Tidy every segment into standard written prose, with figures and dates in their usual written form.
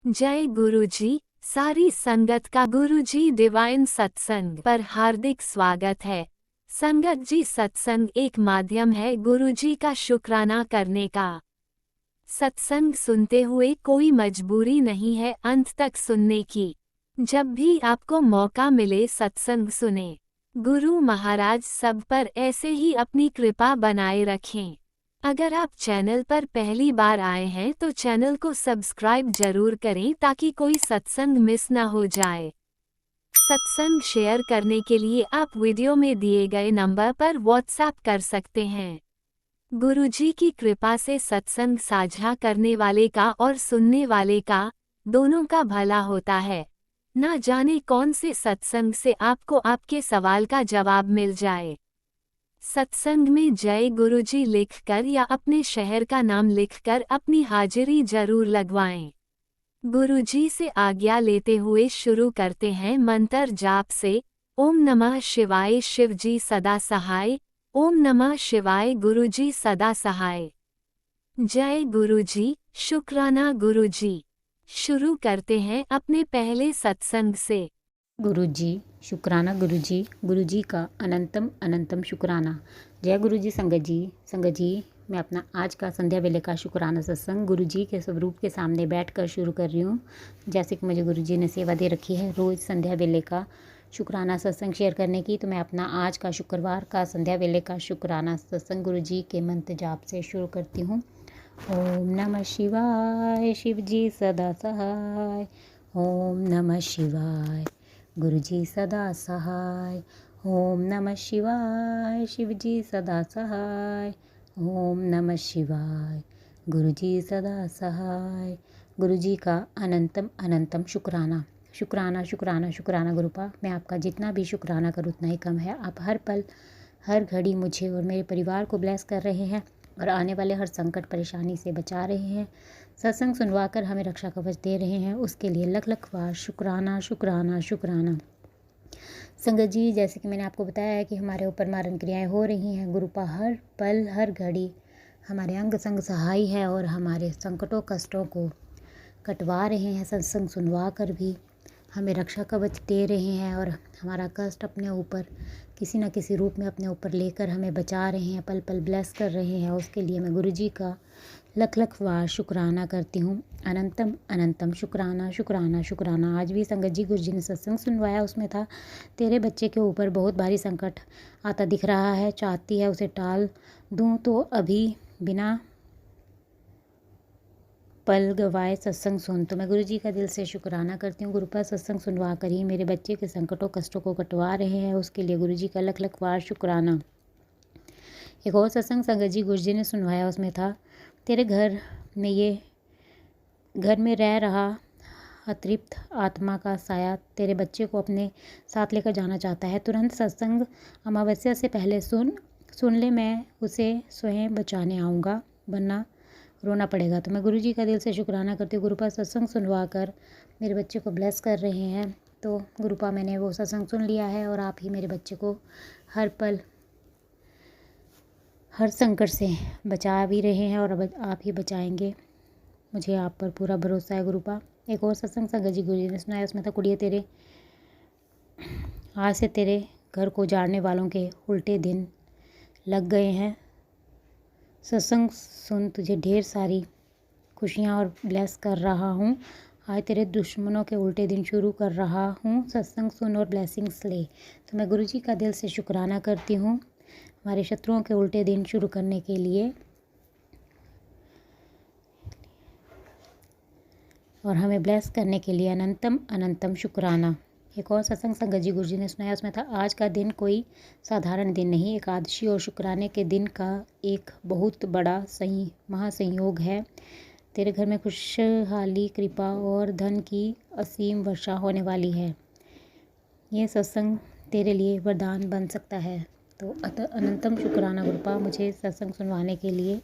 जय गुरुजी। सारी संगत का गुरुजी डिवाइन सत्संग पर हार्दिक स्वागत है। संगत जी, सत्संग एक माध्यम है गुरुजी का शुक्राना करने का। सत्संग सुनते हुए कोई मजबूरी नहीं है अंत तक सुनने की। जब भी आपको मौका मिले सत्संग सुने। गुरु महाराज सब पर ऐसे ही अपनी कृपा बनाए रखें। अगर आप चैनल पर पहली बार आए हैं तो चैनल को सब्सक्राइब जरूर करें ताकि कोई सत्संग मिस ना हो जाए। सत्संग शेयर करने के लिए आप वीडियो में दिए गए नंबर पर व्हाट्सएप कर सकते हैं। गुरुजी की कृपा से सत्संग साझा करने वाले का और सुनने वाले का दोनों का भला होता है। ना जाने कौन से सत्संग से आपको आपके सवाल का जवाब मिल जाए। सत्संग में जय गुरुजी लिखकर या अपने शहर का नाम लिखकर अपनी हाजिरी जरूर लगवाएं। गुरुजी से आज्ञा लेते हुए शुरू करते हैं मंत्र जाप से। ओम नमः शिवाय शिवजी सदा सहाय। ओम नमः शिवाय गुरुजी सदा सहाय। जय गुरुजी, शुक्राना गुरुजी। शुरू करते हैं अपने पहले सत्संग से। गुरुजी शुक्राना। गुरुजी का अनंतम अनंतम शुक्राना। जय गुरुजी। संगत जी मैं अपना आज का संध्या वेले का शुक्राना सत्संग गुरुजी के स्वरूप के सामने बैठकर शुरू कर रही हूँ। जैसे कि मुझे गुरुजी ने सेवा दे रखी है रोज़ संध्या वेले का शुक्राना सत्संग शेयर करने की, तो मैं अपना आज का शुक्रवार का संध्या वेले का शुक्राना सत्संग गुरुजी के मंत्र जाप से शुरू करती हूँ। ओम नमः शिवाय शिवजी सदा सहाय। ओम नमः शिवाय गुरुजी सदा सहाय। ओम नमः शिवाय शिवजी सदा सहाय। ओम नमः शिवाय गुरुजी सदा सहाय। गुरुजी का अनंतम अनंतम शुक्राना। शुक्राना शुक्राना शुक्राना गुरुपा। मैं आपका जितना भी शुक्राना करूँ उतना ही कम है। आप हर पल हर घड़ी मुझे और मेरे परिवार को ब्लेस कर रहे हैं और आने वाले हर संकट परेशानी से बचा रहे हैं। सत्संग सुनवाकर हमें रक्षा कवच दे रहे हैं, उसके लिए लख लख बार शुक्राना शुक्राना शुक्राना। संगत जी, जैसे कि मैंने आपको बताया है कि हमारे ऊपर मारण क्रियाएं हो रही हैं। गुरुपा हर पल हर घड़ी हमारे अंग संग सहाय है और हमारे संकटों कष्टों को कटवा रहे हैं। सत्संग सुनवा कर भी हमें रक्षा कवच दे रहे हैं और हमारा कष्ट अपने ऊपर किसी न किसी रूप में अपने ऊपर लेकर हमें बचा रहे हैं, पल पल ब्लेस कर रहे हैं। उसके लिए मैं गुरुजी का लख लख बार शुक्राना करती हूँ। अनंतम अनंतम शुक्राना शुक्राना शुक्राना। आज भी संगत जी गुरुजी ने सत्संग सुनवाया, उसमें था तेरे बच्चे के ऊपर बहुत भारी संकट आता दिख रहा है, चाहती है उसे टाल दूँ तो अभी बिना पल गवाए सत्संग सुन। तो मैं गुरुजी का दिल से शुक्राना करती हूँ। गुरुपा सत्संग सुनवा कर ही मेरे बच्चे के संकटों कष्टों को कटवा रहे हैं, उसके लिए गुरुजी का लख लख बार शुक्राना। एक और सत्संग संगत जी गुरुजी ने सुनवाया, उसमें था तेरे घर में रह रहा अतृप्त आत्मा का साया तेरे बच्चे को अपने साथ लेकर जाना चाहता है। तुरंत सत्संग अमावस्या से पहले सुन ले, मैं उसे स्वयं बचाने आऊँगा, वरना रोना पड़ेगा। तो मैं गुरुजी का दिल से शुक्राना करती हूँ। गुरुपा सत्संग सुनवा कर मेरे बच्चे को ब्लेस कर रहे हैं। तो गुरुपा मैंने वो सत्संग सुन लिया है और आप ही मेरे बच्चे को हर पल हर संकट से बचा भी रहे हैं और अब आप ही बचाएंगे। मुझे आप पर पूरा भरोसा है गुरुपा। एक और सत्संग संगत जी गुरुजी ने सुनाया, उसमें था कुड़िए आज से तेरे घर को जाड़ने वालों के उल्टे दिन लग गए हैं। सत्संग सुन तुझे ढेर सारी खुशियाँ और ब्लेस कर रहा हूँ। आज तेरे दुश्मनों के उल्टे दिन शुरू कर रहा हूँ। सत्संग सुन और ब्लेसिंग्स ले। तो मैं गुरुजी का दिल से शुक्राना करती हूँ हमारे शत्रुओं के उल्टे दिन शुरू करने के लिए और हमें ब्लेस करने के लिए अनंतम अनंतम शुक्राना। एक और सत्संग संगत जी गुरुजी ने सुनाया, उसमें था आज का दिन कोई साधारण दिन नहीं, एकादशी और शुक्राने के दिन का एक बहुत बड़ा महासंयोग है। तेरे घर में खुशहाली कृपा और धन की असीम वर्षा होने वाली है। ये सत्संग तेरे लिए वरदान बन सकता है। तो अनंतम शुक्राना गुरुपा, मुझे सत्संग सुनवाने के लिए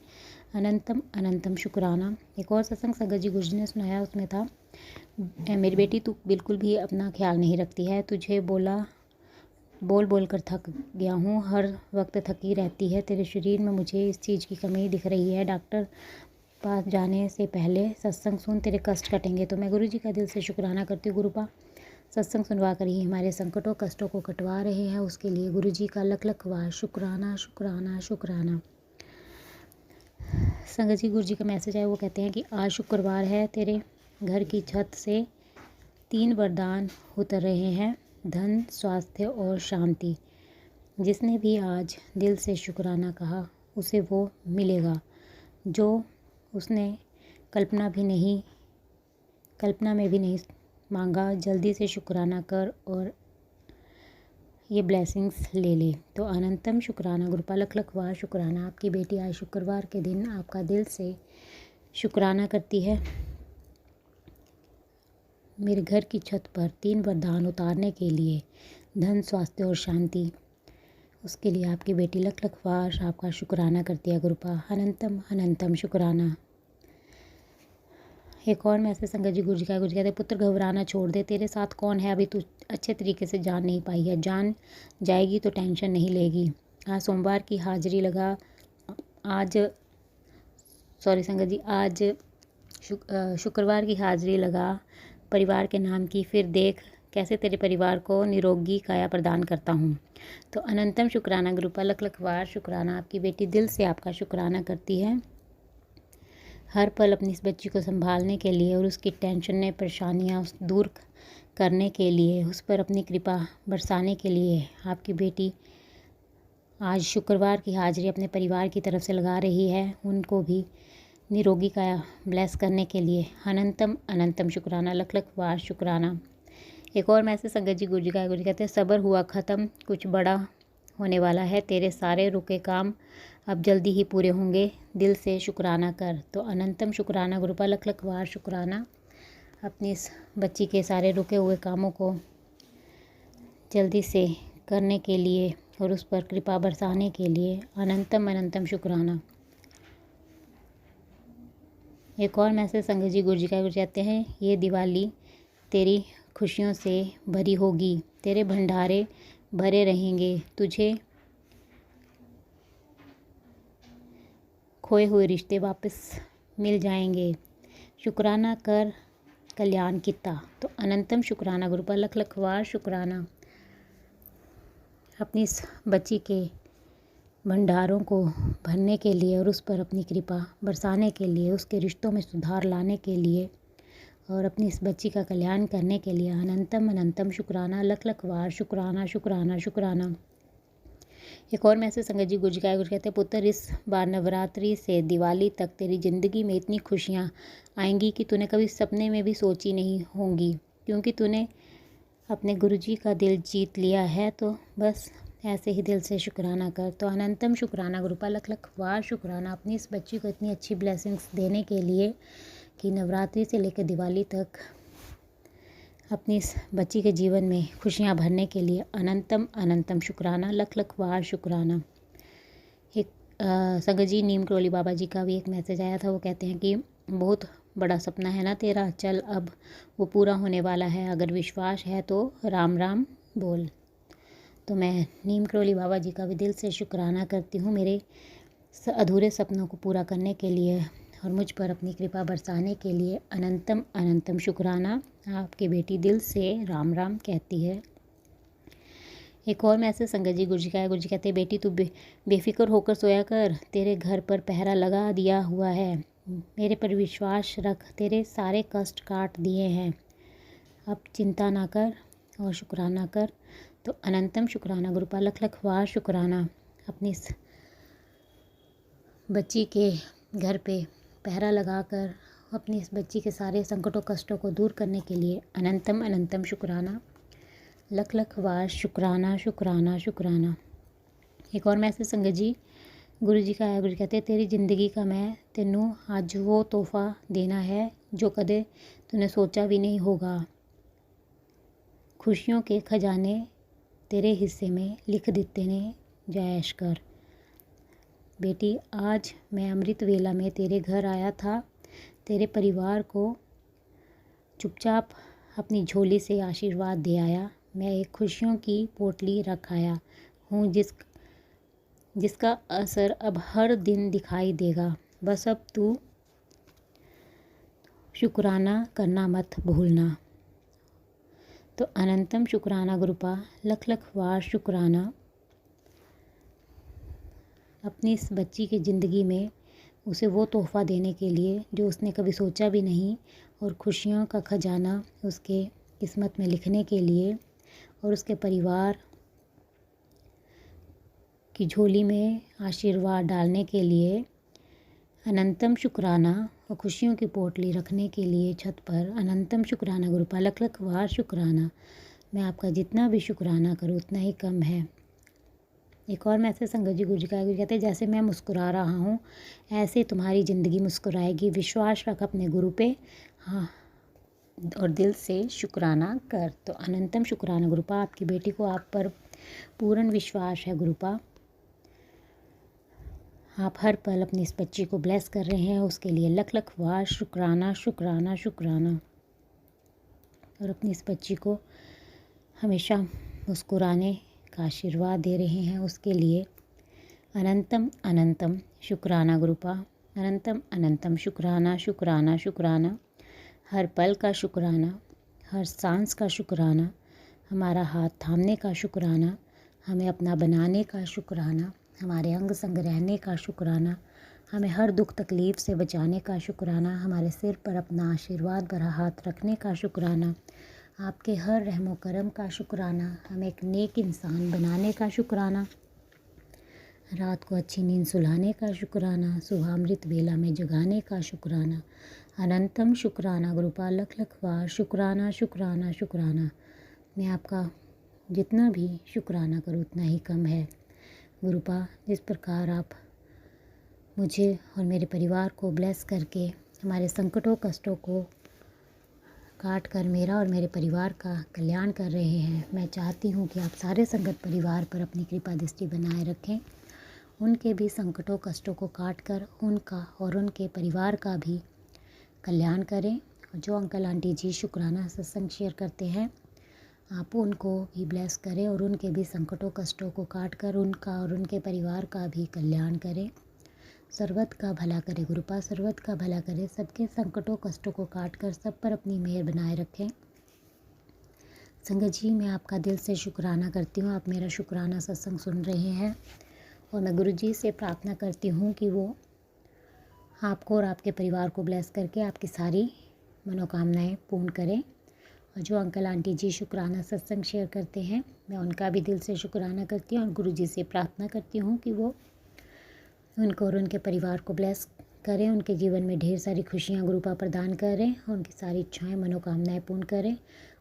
अनंतम अनंतम शुक्राना। एक और सत्संग संगत जी गुरुजी ने सुनाया, उसमें था मेरी बेटी तू बिल्कुल भी अपना ख्याल नहीं रखती है, तुझे बोल बोल कर थक गया हूँ, हर वक्त थकी रहती है। तेरे शरीर में मुझे इस चीज़ की कमी दिख रही है। डॉक्टर पास जाने से पहले सत्संग सुन, तेरे कष्ट कटेंगे। तो मैं गुरुजी का दिल से शुक्राना करती हूँ गुरुपा, सत्संग सुनवा कर ही हमारे संकटों कष्टों को कटवा रहे हैं, उसके लिए गुरुजी का लख लख वार शुक्राना शुक्राना शुक्राना। संगत जी, गुरुजी का मैसेज है, वो कहते हैं कि आज शुक्रवार है, तेरे घर की छत से 3 वरदान उतर रहे हैं, धन, स्वास्थ्य और शांति। जिसने भी आज दिल से शुक्राना कहा उसे वो मिलेगा, जो उसने कल्पना में भी नहीं मांगा। जल्दी से शुक्राना कर और ये ब्लेसिंग्स ले ले। तो अनंतम शुक्राना गुरुपा, लख लख वार शुक्राना। आपकी बेटी आज शुक्रवार के दिन आपका दिल से शुक्राना करती है। मेरे घर की छत पर 3 वरदान उतारने के लिए, धन, स्वास्थ्य और शांति, उसके लिए आपकी बेटी लख लख वार आपका शुक्राना करती है गुरुपा, अनंतम अनंतम शुक्राना। एक और मैसेज संगत जी गुरुजी का, गुरुजी कहते हैं, पुत्र घबराना छोड़ दे, तेरे साथ कौन है अभी तू अच्छे तरीके से जान नहीं पाई है, जान जाएगी तो टेंशन नहीं लेगी। आज सोमवार की हाजिरी लगा, संगत जी, आज शुक्रवार की हाजिरी लगा परिवार के नाम की, फिर देख कैसे तेरे परिवार को निरोगी काया प्रदान करता हूँ। तो अनंतम शुक्राना गुरुपा, लख लख वार शुक्राना। आपकी बेटी दिल से आपका शुक्राना करती है, हर पल अपनी इस बच्ची को संभालने के लिए और उसकी टेंशनें परेशानियाँ दूर करने के लिए, उस पर अपनी कृपा बरसाने के लिए आपकी बेटी आज शुक्रवार की हाजिरी अपने परिवार की तरफ से लगा रही है, उनको भी निरोगी काया ब्लेस करने के लिए। अनंतम अनंतम शुक्राना, लख लख वार शुक्राना। एक और मैसेज संगत जी गुरुजी का, गुरुजी कहते हैं, सब्र हुआ ख़त्म, कुछ बड़ा होने वाला है, तेरे सारे रुके काम अब जल्दी ही पूरे होंगे, दिल से शुक्राना कर। तो अनंतम शुक्राना गुरुपा, लख लख वार शुक्राना। अपनी इस बच्ची के सारे रुके हुए कामों को जल्दी से करने के लिए और उस पर कृपा बरसाने के लिए अनंतम अनंतम शुक्राना। एक और मैसेज संगत जी गुरुजी का, गुरुजी कहते हैं, ये दिवाली तेरी खुशियों से भरी होगी, तेरे भंडारे भरे रहेंगे, तुझे खोए हुए रिश्ते वापस मिल जाएंगे, शुक्राना कर कल्याण किता। तो अनंतम शुक्राना गुरुपा, लख लख वार शुक्राना। अपनी इस बच्ची के भंडारों को भरने के लिए और उस पर अपनी कृपा बरसाने के लिए, उसके रिश्तों में सुधार लाने के लिए और अपनी इस बच्ची का कल्याण करने के लिए अनंतम अनंतम शुक्राना, लख लख वार शुक्राना शुक्राना शुक्राना। एक और मैसेज संगत जी गुरुजी का, गुरुजी कहते हैं, पुत्र इस बार नवरात्रि से दिवाली तक तेरी ज़िंदगी में इतनी खुशियाँ आएंगी कि तूने कभी सपने में भी सोची नहीं होंगी, क्योंकि तूने अपने गुरुजी का दिल जीत लिया है। तो बस ऐसे ही दिल से शुक्राना कर। तो अनंतम शुक्राना गुरुपा, लख लख वार शुक्राना। अपनी इस बच्ची को इतनी अच्छी ब्लेसिंग्स देने के लिए कि नवरात्रि से लेकर दिवाली तक अपनी इस बच्ची के जीवन में खुशियाँ भरने के लिए अनंतम अनंतम शुक्राना, लख लख वार शुक्राना। एक संगत जी नीम करोली बाबा जी का भी एक मैसेज आया था, वो कहते हैं कि बहुत बड़ा सपना है ना तेरा, चल अब वो पूरा होने वाला है, अगर विश्वास है तो राम राम बोल। तो मैं नीम करोली बाबा जी का भी दिल से शुक्राना करती हूँ, मेरे अधूरे सपनों को पूरा करने के लिए और मुझ पर अपनी कृपा बरसाने के लिए अनंतम अनंतम शुक्राना। आपकी बेटी दिल से राम राम कहती है। एक और मैसेज संगत जी गुरुजी का है, गुरुजी कहते हैं, बेटी तू बेफिक्र होकर सोया कर, तेरे घर पर पहरा लगा दिया हुआ है, मेरे पर विश्वास रख, तेरे सारे कष्ट काट दिए हैं, अब चिंता ना कर और शुक्राना कर। तो अनंतम शुक्राना गुरुपा, लख लख वार शुक्राना। अपनी इस बच्ची के घर पे पहरा लगाकर अपनी इस बच्ची के सारे संकटों कष्टों को दूर करने के लिए अनंतम अनंतम शुक्राना, लख लख वार शुक्राना शुक्राना शुक्राना। एक और मैसेज संगत जी गुरुजी का है, गुरुजी कहते हैं, तेरी ज़िंदगी का मैं तेनू अज वो तोहफा देना है जो कदे तूने सोचा भी नहीं होगा, खुशियों के खजाने तेरे हिस्से में लिख दिते ने, जयश कर। बेटी आज मैं अमृत वेला में तेरे घर आया था, तेरे परिवार को चुपचाप अपनी झोली से आशीर्वाद दे आया, मैं एक खुशियों की पोटली रख आया हूँ जिसका असर अब हर दिन दिखाई देगा, बस अब तू शुक्राना करना मत भूलना। तो अनंतम शुक्राना गुरुपा, लख लख वार शुक्राना अपनी इस बच्ची की ज़िंदगी में उसे वो तोहफ़ा देने के लिए जो उसने कभी सोचा भी नहीं, और खुशियों का खजाना उसके किस्मत में लिखने के लिए, और उसके परिवार की झोली में आशीर्वाद डालने के लिए अनंतम शुक्राना, और खुशियों की पोटली रखने के लिए छत पर अनंतम शुक्राना गुरुपा, लख लख वार शुक्राना। मैं आपका जितना भी शुक्राना करूँ उतना ही कम है। एक और मैसेज संगत जी गुरु जी का कहते हैं, जैसे मैं मुस्कुरा रहा हूँ ऐसे तुम्हारी ज़िंदगी मुस्कुराएगी। विश्वास रख अपने गुरु पे, हाँ, और दिल से शुक्राना कर। तो अनंतम शुक्राना गुरुपा, आपकी बेटी को आप पर पूर्ण विश्वास है गुरुपा। आप हर पल अपनी इस बच्ची को ब्लेस कर रहे हैं, उसके लिए लख लख वार शुक्राना शुक्राना शुक्राना। और अपनी इस बच्ची को हमेशा मुस्कुराने का आशीर्वाद दे रहे हैं, उसके लिए अनंतम अनंतम शुक्राना गुरुपा, अनंतम अनंतम शुक्राना शुक्राना शुक्राना। हर पल का शुक्राना, हर सांस का शुक्राना, हमारा हाथ थामने का शुक्राना, हमें अपना बनाने का शुक्राना, हमारे अंग संग रहने का शुक्राना, हमें हर दुख तकलीफ़ से बचाने का शुक्राना, हमारे सिर पर अपना आशीर्वाद भरा हाथ रखने का शुक्राना, आपके हर रहमो करम का शुक्राना, हमें एक नेक इंसान बनाने का शुक्राना, रात को अच्छी नींद सुलाने का शुक्राना, सुबह अमृत वेला में जगाने का शुक्राना। अनंतम शुक्राना गुरुपा, लख लख वार शुक्राना शुक्राना शुक्राना। मैं आपका जितना भी शुक्राना करूँ उतना ही कम है गुरुपा। जिस प्रकार आप मुझे और मेरे परिवार को ब्लेस करके हमारे संकटों कष्टों को काट कर मेरा और मेरे परिवार का कल्याण कर रहे हैं, मैं चाहती हूँ कि आप सारे संगत परिवार पर अपनी कृपा दृष्टि बनाए रखें, उनके भी संकटों कष्टों को काट कर उनका और उनके परिवार का भी कल्याण करें। और जो अंकल आंटी जी शुक्राना सत्संग शेयर करते हैं, आप उनको भी ब्लेस करें और उनके भी संकटों कष्टों को काट कर उनका और उनके परिवार का भी कल्याण करें। सर्वत का भला करे गुरुपा, सर्वत का भला करे, सबके संकटों कष्टों को काट कर सब पर अपनी मेहर बनाए रखें। संगत जी, मैं आपका दिल से शुक्राना करती हूँ, आप मेरा शुक्राना सत्संग सुन रहे हैं, और मैं गुरु जी से प्रार्थना करती हूँ कि वो आपको और आपके परिवार को ब्लेस करके आपकी सारी मनोकामनाएं पूर्ण करें। और जो अंकल आंटी जी शुक्राना सत्संग शेयर करते हैं, मैं उनका भी दिल से शुक्राना करती हूँ और गुरु जी से प्रार्थना करती हूँ कि वो उनको और उनके परिवार को ब्लेस करें, उनके जीवन में ढेर सारी खुशियाँ गुरुपा प्रदान करें, उनकी सारी इच्छाएं मनोकामनाएं पूर्ण करें,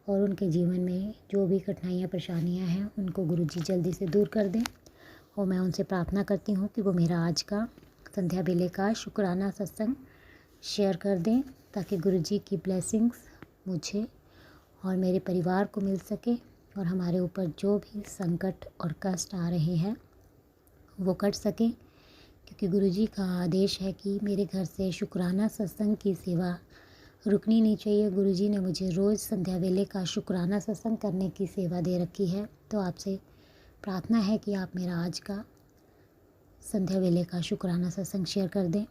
और उनके जीवन में जो भी कठिनाइयाँ परेशानियाँ हैं उनको गुरु जी जल्दी से दूर कर दें। और मैं उनसे प्रार्थना करती हूँ कि वो मेरा आज का संध्या बेले का शुक्राना सत्संग शेयर कर दें, ताकि गुरु जी की ब्लेसिंग्स मुझे और मेरे परिवार को मिल सके, और हमारे ऊपर जो भी संकट और कष्ट आ रहे हैं वो कट सके। क्योंकि गुरु जी का आदेश है कि मेरे घर से शुक्राना सत्संग की सेवा रुकनी नहीं चाहिए। गुरु जी ने मुझे रोज़ संध्या वेले का शुक्राना सत्संग करने की सेवा दे रखी है। तो आपसे प्रार्थना है कि आप मेरा आज का संध्या वेले का शुक्राना सत्संग शेयर कर दें।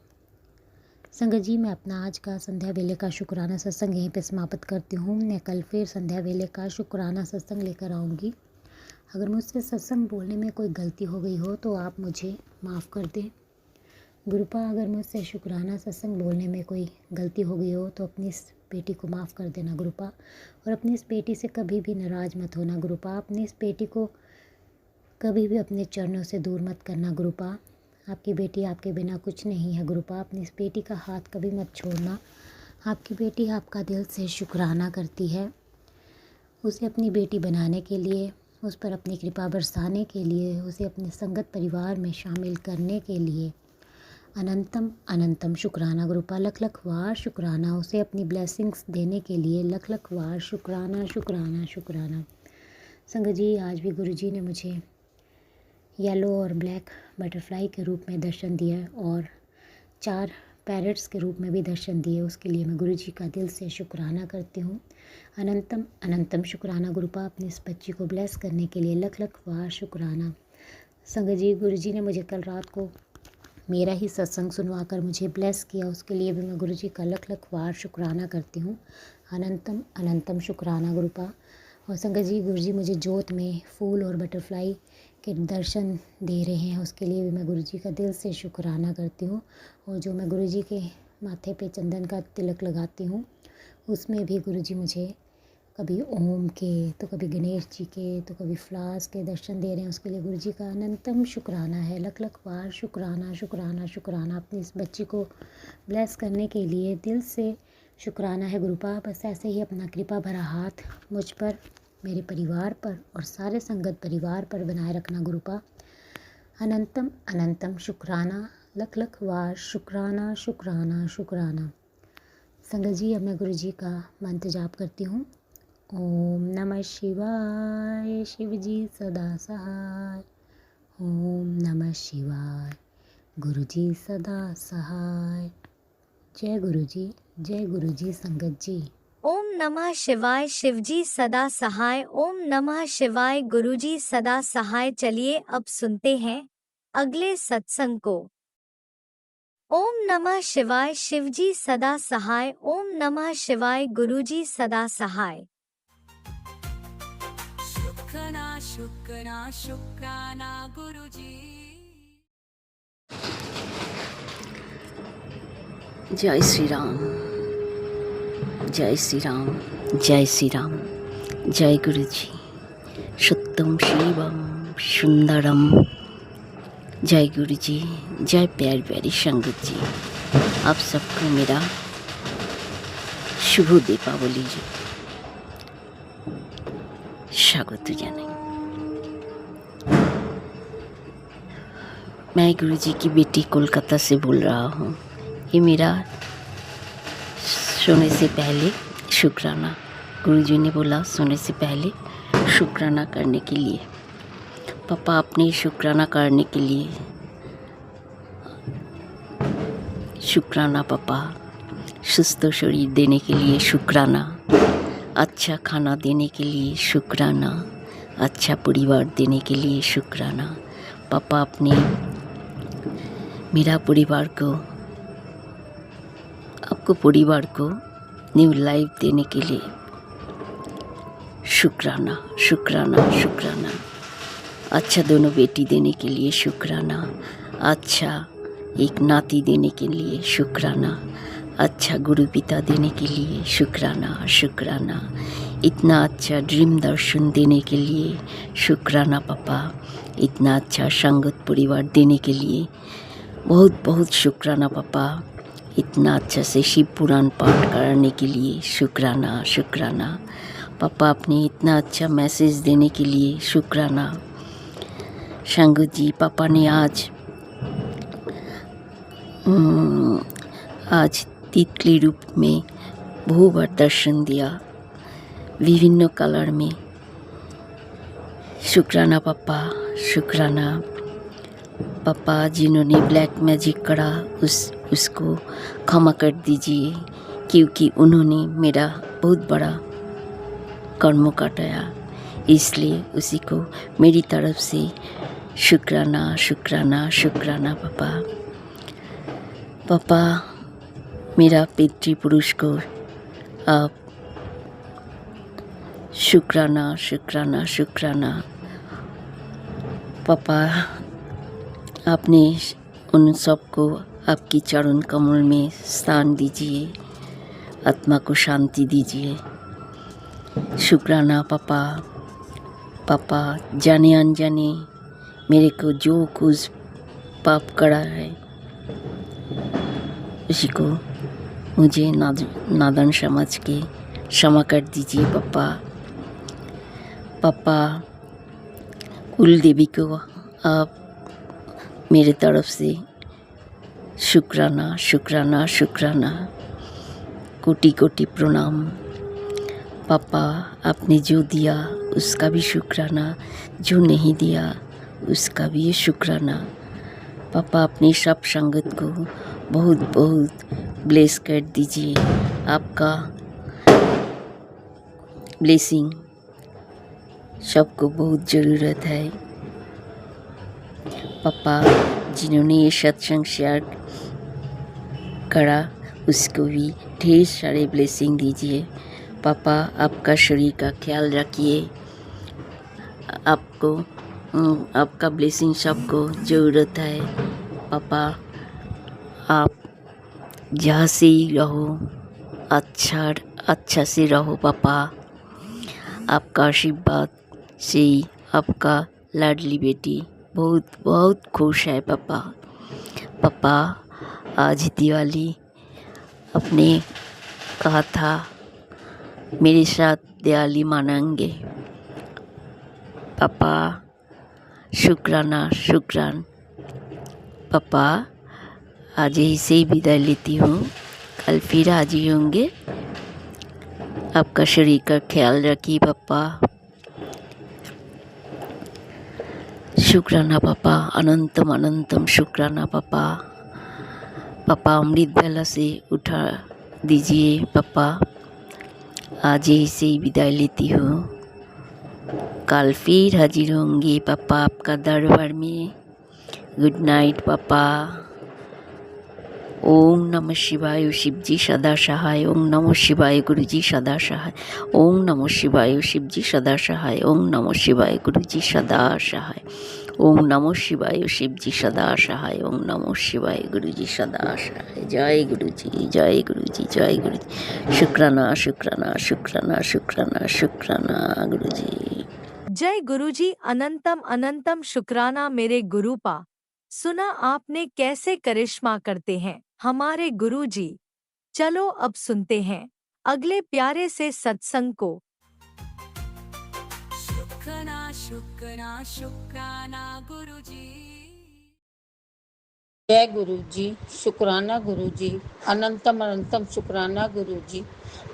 संगत जी, मैं अपना आज का संध्या वेले का शुक्राना सत्संग यहीं पे समाप्त करती हूँ। मैं कल फिर संध्या वेले का शुक्राना सत्संग लेकर आऊँगी। अगर मुझसे सत्संग बोलने में कोई गलती हो गई हो तो आप मुझे माफ़ कर दें गुरुपा। अगर मुझसे शुक्राना सत्संग बोलने में कोई गलती हो गई हो तो अपनी इस बेटी को माफ़ कर देना गुरुपा, और अपनी इस बेटी से कभी भी नाराज़ मत होना गुरुपा। अपनी इस बेटी को कभी भी अपने चरणों से दूर मत करना गुरुपा। आपकी बेटी आपके बिना कुछ नहीं है गुरुपा। अपनी इस बेटी का हाथ कभी मत छोड़ना। आपकी बेटी आपका दिल से शुक्राना करती है। उसे अपनी बेटी बनाने के लिए, उस पर अपनी कृपा बरसाने के लिए, उसे अपने संगत परिवार में शामिल करने के लिए अनंतम अनंतम शुक्राना गुरुपा, लख लख वार शुक्राना। उसे अपनी ब्लेसिंग्स देने के लिए लख लख वार शुक्राना शुक्राना शुक्राना। संगत जी, आज भी गुरु जी ने मुझे येलो और ब्लैक बटरफ्लाई के रूप में दर्शन दिया और 4 पैरट्स के रूप में भी दर्शन दिए। उसके लिए मैं गुरु जी का दिल से शुक्राना करती हूँ। अनंतम अनंतम शुक्राना गुरुपा, अपनी इस बच्ची को ब्लेस करने के लिए लख लख वार शुक्राना। संगत जी, गुरु जी ने मुझे कल रात को मेरा ही सत्संग सुनवा कर मुझे ब्लेस किया, उसके लिए भी मैं गुरु जी का लख लख बार शुक्राना करती हूँ। अनंतम अनंतम शुक्राना गुरुपा। और संगत जी, गुरु जी मुझे जोत में फूल और बटरफ्लाई के दर्शन दे रहे हैं, उसके लिए भी मैं गुरु जी का दिल से शुक्राना करती हूँ। और जो मैं गुरु जी के माथे पे चंदन का तिलक लगाती हूँ, उसमें भी गुरु जी मुझे कभी ओम के, तो कभी गणेश जी के, तो कभी फ्लावर्स के दर्शन दे रहे हैं, उसके लिए गुरु जी का अनंतम शुक्राना है। लख लख बार शुक्राना शुक्राना शुक्राना। अपनी इस बच्ची को ब्लेस करने के लिए दिल से शुक्राना है गुरुपा। बस ऐसे ही अपना कृपा भरा हाथ मुझ पर, मेरे परिवार पर और सारे संगत परिवार पर बनाए रखना गुरुपा। अनंतम अनंतम शुक्राना, लख लख बार शुक्राना शुक्राना शुक्राना। संगत जी, अब मैं गुरु जी का मंत्र जाप करती हूँ। ओम नमः शिवाय, शिव जी सदा सहाय। ओम नमः शिवाय, गुरु जी सदा सहाय। जय गुरु जी, जय गुरु जी संगत जी। ओम नमः शिवाय, शिवजी सदा सहाय। ओम नमः शिवाय, गुरुजी सदा सहाय। चलिए अब सुनते हैं अगले सत्संग को। ओम नमः शिवाय, शिवजी सदा सहाय। ओम नमः शिवाय, गुरुजी सदा सहाय। शुक्राना शुक्राना शुक्राना गुरुजी। जय श्री राम, जय श्री राम, जय श्री राम। जय गुरु जी। सत्यम शिवम सुंदरम। जय गुरु जी, जय प्यारी प्यारी संगत जी। आप सबको मेरा शुभ दीपावली जी स्वागत जानाई। मैं गुरु जी की बेटी कोलकाता से बोल रहा हूँ। ये मेरा सोने से पहले शुक्राना, गुरु जी ने बोला सोने से पहले शुक्राना करने के लिए। पापा, अपने शुक्राना करने के लिए शुक्राना। पापा, सुस्त शरीर देने के लिए शुक्राना। अच्छा खाना देने के लिए शुक्राना। अच्छा परिवार देने के लिए शुक्राना। पापा, अपने मेरा परिवार को, आपको परिवार को न्यू लाइफ देने के लिए शुक्राना शुक्राना शुक्राना। अच्छा दोनों बेटी देने के लिए शुक्राना। अच्छा एक नाती देने के लिए शुक्राना। अच्छा गुरु पिता देने के लिए शुक्राना शुक्राना। इतना अच्छा ड्रीम दर्शन देने के लिए शुक्राना पापा। इतना अच्छा संगत परिवार देने के लिए बहुत बहुत शुक्राना पापा। इतना अच्छा से शिव पुराण पाठ कराने के लिए शुक्राना शुक्राना पापा। अपने इतना अच्छा मैसेज देने के लिए शुक्राना। संगत जी, पापा ने आज तितली रूप में बहु बार दर्शन दिया, विभिन्न कलर में। शुक्राना पापा, शुक्राना पापा। जिन्होंने ब्लैक मैजिक करा उसको क्षमा कर दीजिए, क्योंकि उन्होंने मेरा बहुत बड़ा कर्म काटाया, इसलिए उसी को मेरी तरफ से शुक्राना शुक्राना शुक्राना पापा। पापा, मेरा पितृपुरुष को आप शुक्राना शुक्राना शुक्राना पापा। आपने उन सबको आपकी चरण कमल में स्थान दीजिए, आत्मा को शांति दीजिए। शुक्राना पापा। पापा, जाने अनजाने मेरे को जो कुछ पाप करा है उसी को मुझे नादान समझ के क्षमा कर दीजिए पापा। पापा, कुल देवी को आप मेरे तरफ से शुक्राना शुक्राना शुक्राना, कोटि कोटि प्रणाम पापा। आपने जो दिया उसका भी शुक्राना, जो नहीं दिया उसका भी शुक्राना पापा। अपनी सब संगत को बहुत बहुत ब्लेस कर दीजिए। आपका ब्लेसिंग सबको बहुत ज़रूरत है पापा। जिन्होंने ये सत्संग शेयर करा उसको भी ढेर सारे ब्लेसिंग दीजिए। पापा आपका शरीर का ख्याल रखिए। आपको आपका ब्लेसिंग सबको ज़रूरत है। पापा आप जहाँ से ही रहो अच्छा से रहो पापा। आपका आशीर्वाद से ही आपका लाडली बेटी बहुत बहुत खुश है पापा। पापा आज दिवाली अपने कहा था मेरे साथ दिवाली मनाएंगे। पापा शुक्राना पापा आज यही से ही विदाई लेती हूँ। कल फिर हाजिर होंगे। आपका शरीर का ख्याल रखिए पापा। शुक्राना पापा, अनंतम अनंतम शुक्राना पापा। पापा अमृत बेला से उठा दीजिए पापा। आज यही से ही विदाई लेती हूँ। कल फिर हाजिर होंगे पापा आपका दरबार में। गुड नाइट पापा। ओम नमः शिवाय शिवजी सदा सहाय। ओम नमः शिवाय गुरुजी सदा सहाय। ओम नमः शिवाय शिवजी सदा सहाय। ओम नमः शिवाय गुरुजी सदा सहाय। ओम नमः शिवाय शिवजी सदा सहाय। ओम नमः शिवाय गुरुजी सदा सहाय। जय गुरुजी जय गुरुजी जय गुरुजी। शुक्राना शुक्राना शुक्राना शुक्राना शुक्राना गुरुजी। जय गुरुजी। अनंतम अनंतम शुक्राना मेरे गुरुपा। सुना आपने कैसे करिश्मा करते हैं हमारे गुरुजी। चलो अब सुनते हैं अगले प्यारे से सत्संग को। शुक्राना शुक्राना शुक्राना गुरुजी। जय गुरु जी। शुक्राना गुरु जी। अनंतम अनंतम शुक्राना गुरु जी।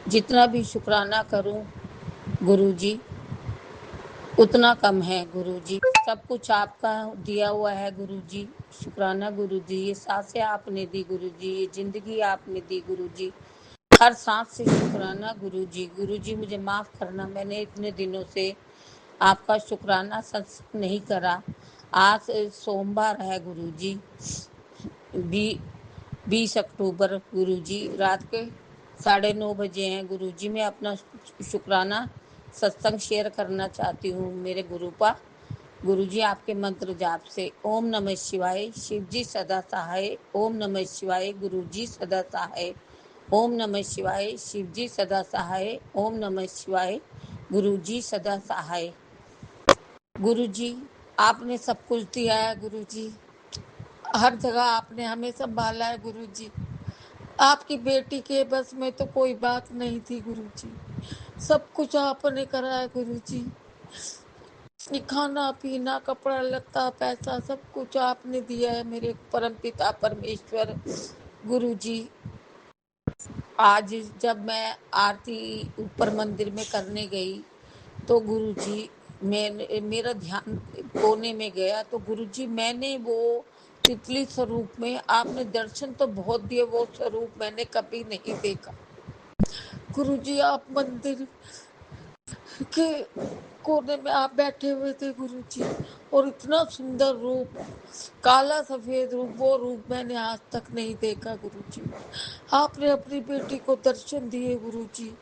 जितना भी शुक्राना करूं गुरु जी उतना कम है गुरु जी। सब कुछ आपका दिया हुआ है गुरु जी। शुक्राना गुरु जी। ये सांसें आपने दी गुरु जी, ये जिंदगी आपने दी गुरु जी। हर सांस से शुक्राना गुरु जी। गुरु जी मुझे माफ करना, मैंने इतने दिनों से आपका शुक्राना सत्संग नहीं करा। आज सोमवार है गुरु जी, 20 अक्टूबर गुरुजी। रात के 9:30 बजे हैं गुरुजी। मैं अपना शुक्राना सत्संग शेयर करना चाहती हूँ मेरे गुरुपा। गुरुजी आपके मंत्र जाप से। ओम नमः शिवाय शिवजी सदा सहाय। ओम नमः शिवाय गुरुजी सदा सहाय। ओम नमः शिवाय शिवजी सदा सहाय। ओम नमः शिवाय गुरुजी सदा सहाय। गुरुजी आपने सब कुछ दिया है गुरुजी। हर जगह आपने हमें संभाला है गुरुजी। आपकी बेटी के बस में तो कोई बात नहीं थी गुरुजी। सब कुछ आपने करा है गुरुजी। ये खाना पीना कपड़ा लत्ता पैसा सब कुछ आपने दिया है मेरे परमपिता परमेश्वर गुरुजी। आज जब मैं आरती ऊपर मंदिर में करने गई तो गुरुजी मेरा ध्यान कोने में गया तो गुरुजी मैंने वो तितली स्वरूप में आपने दर्शन तो बहुत दिए, वो स्वरूप मैंने कभी नहीं देखा गुरुजी। आप मंदिर के कोने में आप बैठे हुए थे गुरुजी, और इतना सुंदर रूप, काला सफेद रूप, वो रूप मैंने आज तक नहीं देखा गुरुजी। आपने अपनी बेटी को दर्शन दिए गुरुजी।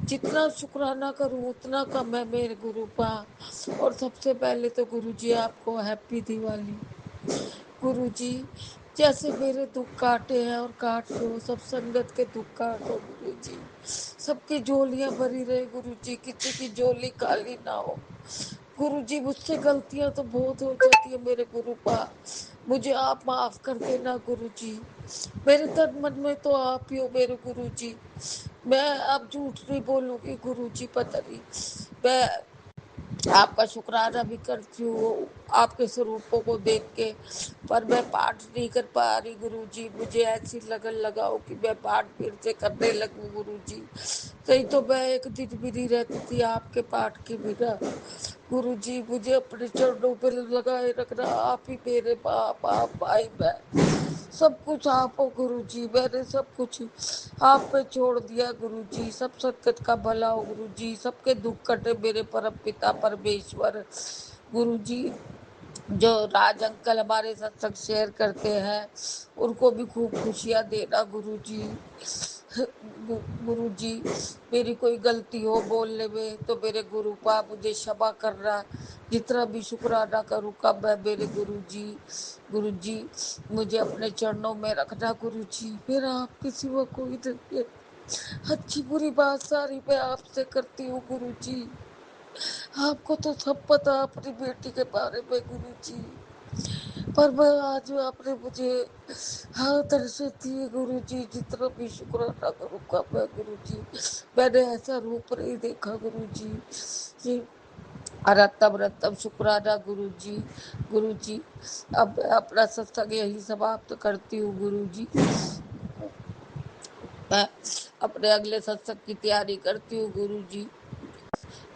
जितना शुक्राना करूं उतना कम है मेरे गुरुपा। और सबसे पहले तो गुरुजी आपको हैप्पी दिवाली गुरुजी। जैसे मेरे दुख काटे हैं और काट दो, सब संगत के दुख काटो गुरुजी। सबकी झोलियां भरी रहे गुरुजी, किसी की झोली खाली ना हो गुरुजी। मुझसे गलतियां तो बहुत हो जाती है मेरे गुरुपा, मुझे आप माफ कर देना गुरुजी। मेरे तन मन में तो आप ही हो मेरे गुरुजी। मैं अब झूठ नहीं बोलूंगी गुरुजी। पता नहीं मैं आपका शुक्राना भी करती हूँ आपके स्वरूपों को देख के, पर मैं पाठ नहीं कर पा रही गुरुजी। मुझे ऐसी लगन लगाओ कि मैं पाठ फिर से करने लगूं गुरुजी। सही तो मैं एक दिन भी नहीं रहती थी आपके पाठ के बिना गुरुजी। मुझे अपने चरणों पर लगाए रखना, आप ही मेरे बाप, आप भाई बहन सब कुछ आप हो गुरुजी। मैंने सब कुछ आप पे छोड़ दिया गुरुजी। सब संकट का भला हो गुरुजी, सबके दुख कटे मेरे परम पिता परमेश्वर गुरुजी। जो राज अंकल हमारे सत्संग शेयर करते हैं उनको भी खूब खुशियाँ देना गुरुजी। गुरुजी मेरी कोई गलती हो बोलने में तो मेरे गुरु पा मुझे क्षमा करना, जितना भी शुक्राना करूँ कब है मेरे गुरुजी। गुरुजी मुझे अपने चरणों में रखना गुरुजी, मेरा आपके सिवा कोई नहीं है। अच्छी बुरी बात सारी मैं आपसे करती हूँ गुरुजी। आपको तो सब पता अपनी बेटी के बारे में गुरुजी, पर मैं आज आपने मुझे हाँ दर्शन दिए गुरुजी, जितना भी शुक्राना करूँगा मैं गुरुजी। मैंने ऐसा रूप नहीं देखा गुरुजी जी। रत्तम रत्तम शुक्राना गुरुजी। गुरुजी अब मैं अपना सत्संग यही समाप्त करती हूँ गुरुजी। मैं अपने अगले सत्संग की तैयारी करती हूँ गुरुजी।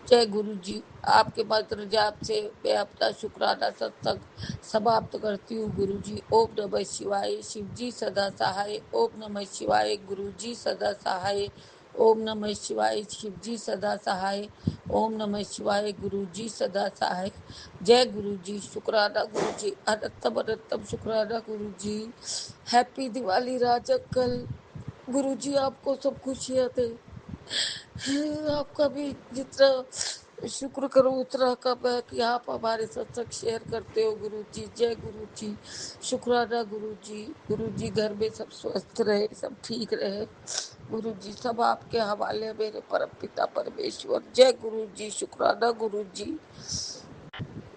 जय गुरु जी। आपके मंत्र जाप से मैं अपना शुक्राना सत्संग समाप्त करती हूँ गुरु जी। ओम नमः शिवाय। शिव जी सदा सहाय। ओम नमः शिवाय। गुरु जी सदा सहाय। ओम नमः शिवाय। शिव जी सदा सहाय। ओम नमः शिवाय। गुरु जी सदा सहाय। जय गुरु जी। शुक्राना गुरु जी। अनंतम अनंतम शुक्राना गुरु जी। हैप्पी दिवाली राज अंकल। गुरु जी आपको सब खुशियाँ दे। आपका भी जितना शुक्र करो उतना कम है कि आप हमारे सत्संग शेयर करते हो गुरु जी। जय गुरु जी। शुक्राना गुरु जी। गुरु जी घर में सब स्वस्थ रहे, सब ठीक रहे गुरु जी। सब आपके हवाले मेरे परम पिता परमेश्वर। जय गुरु जी। शुक्राना गुरु जी।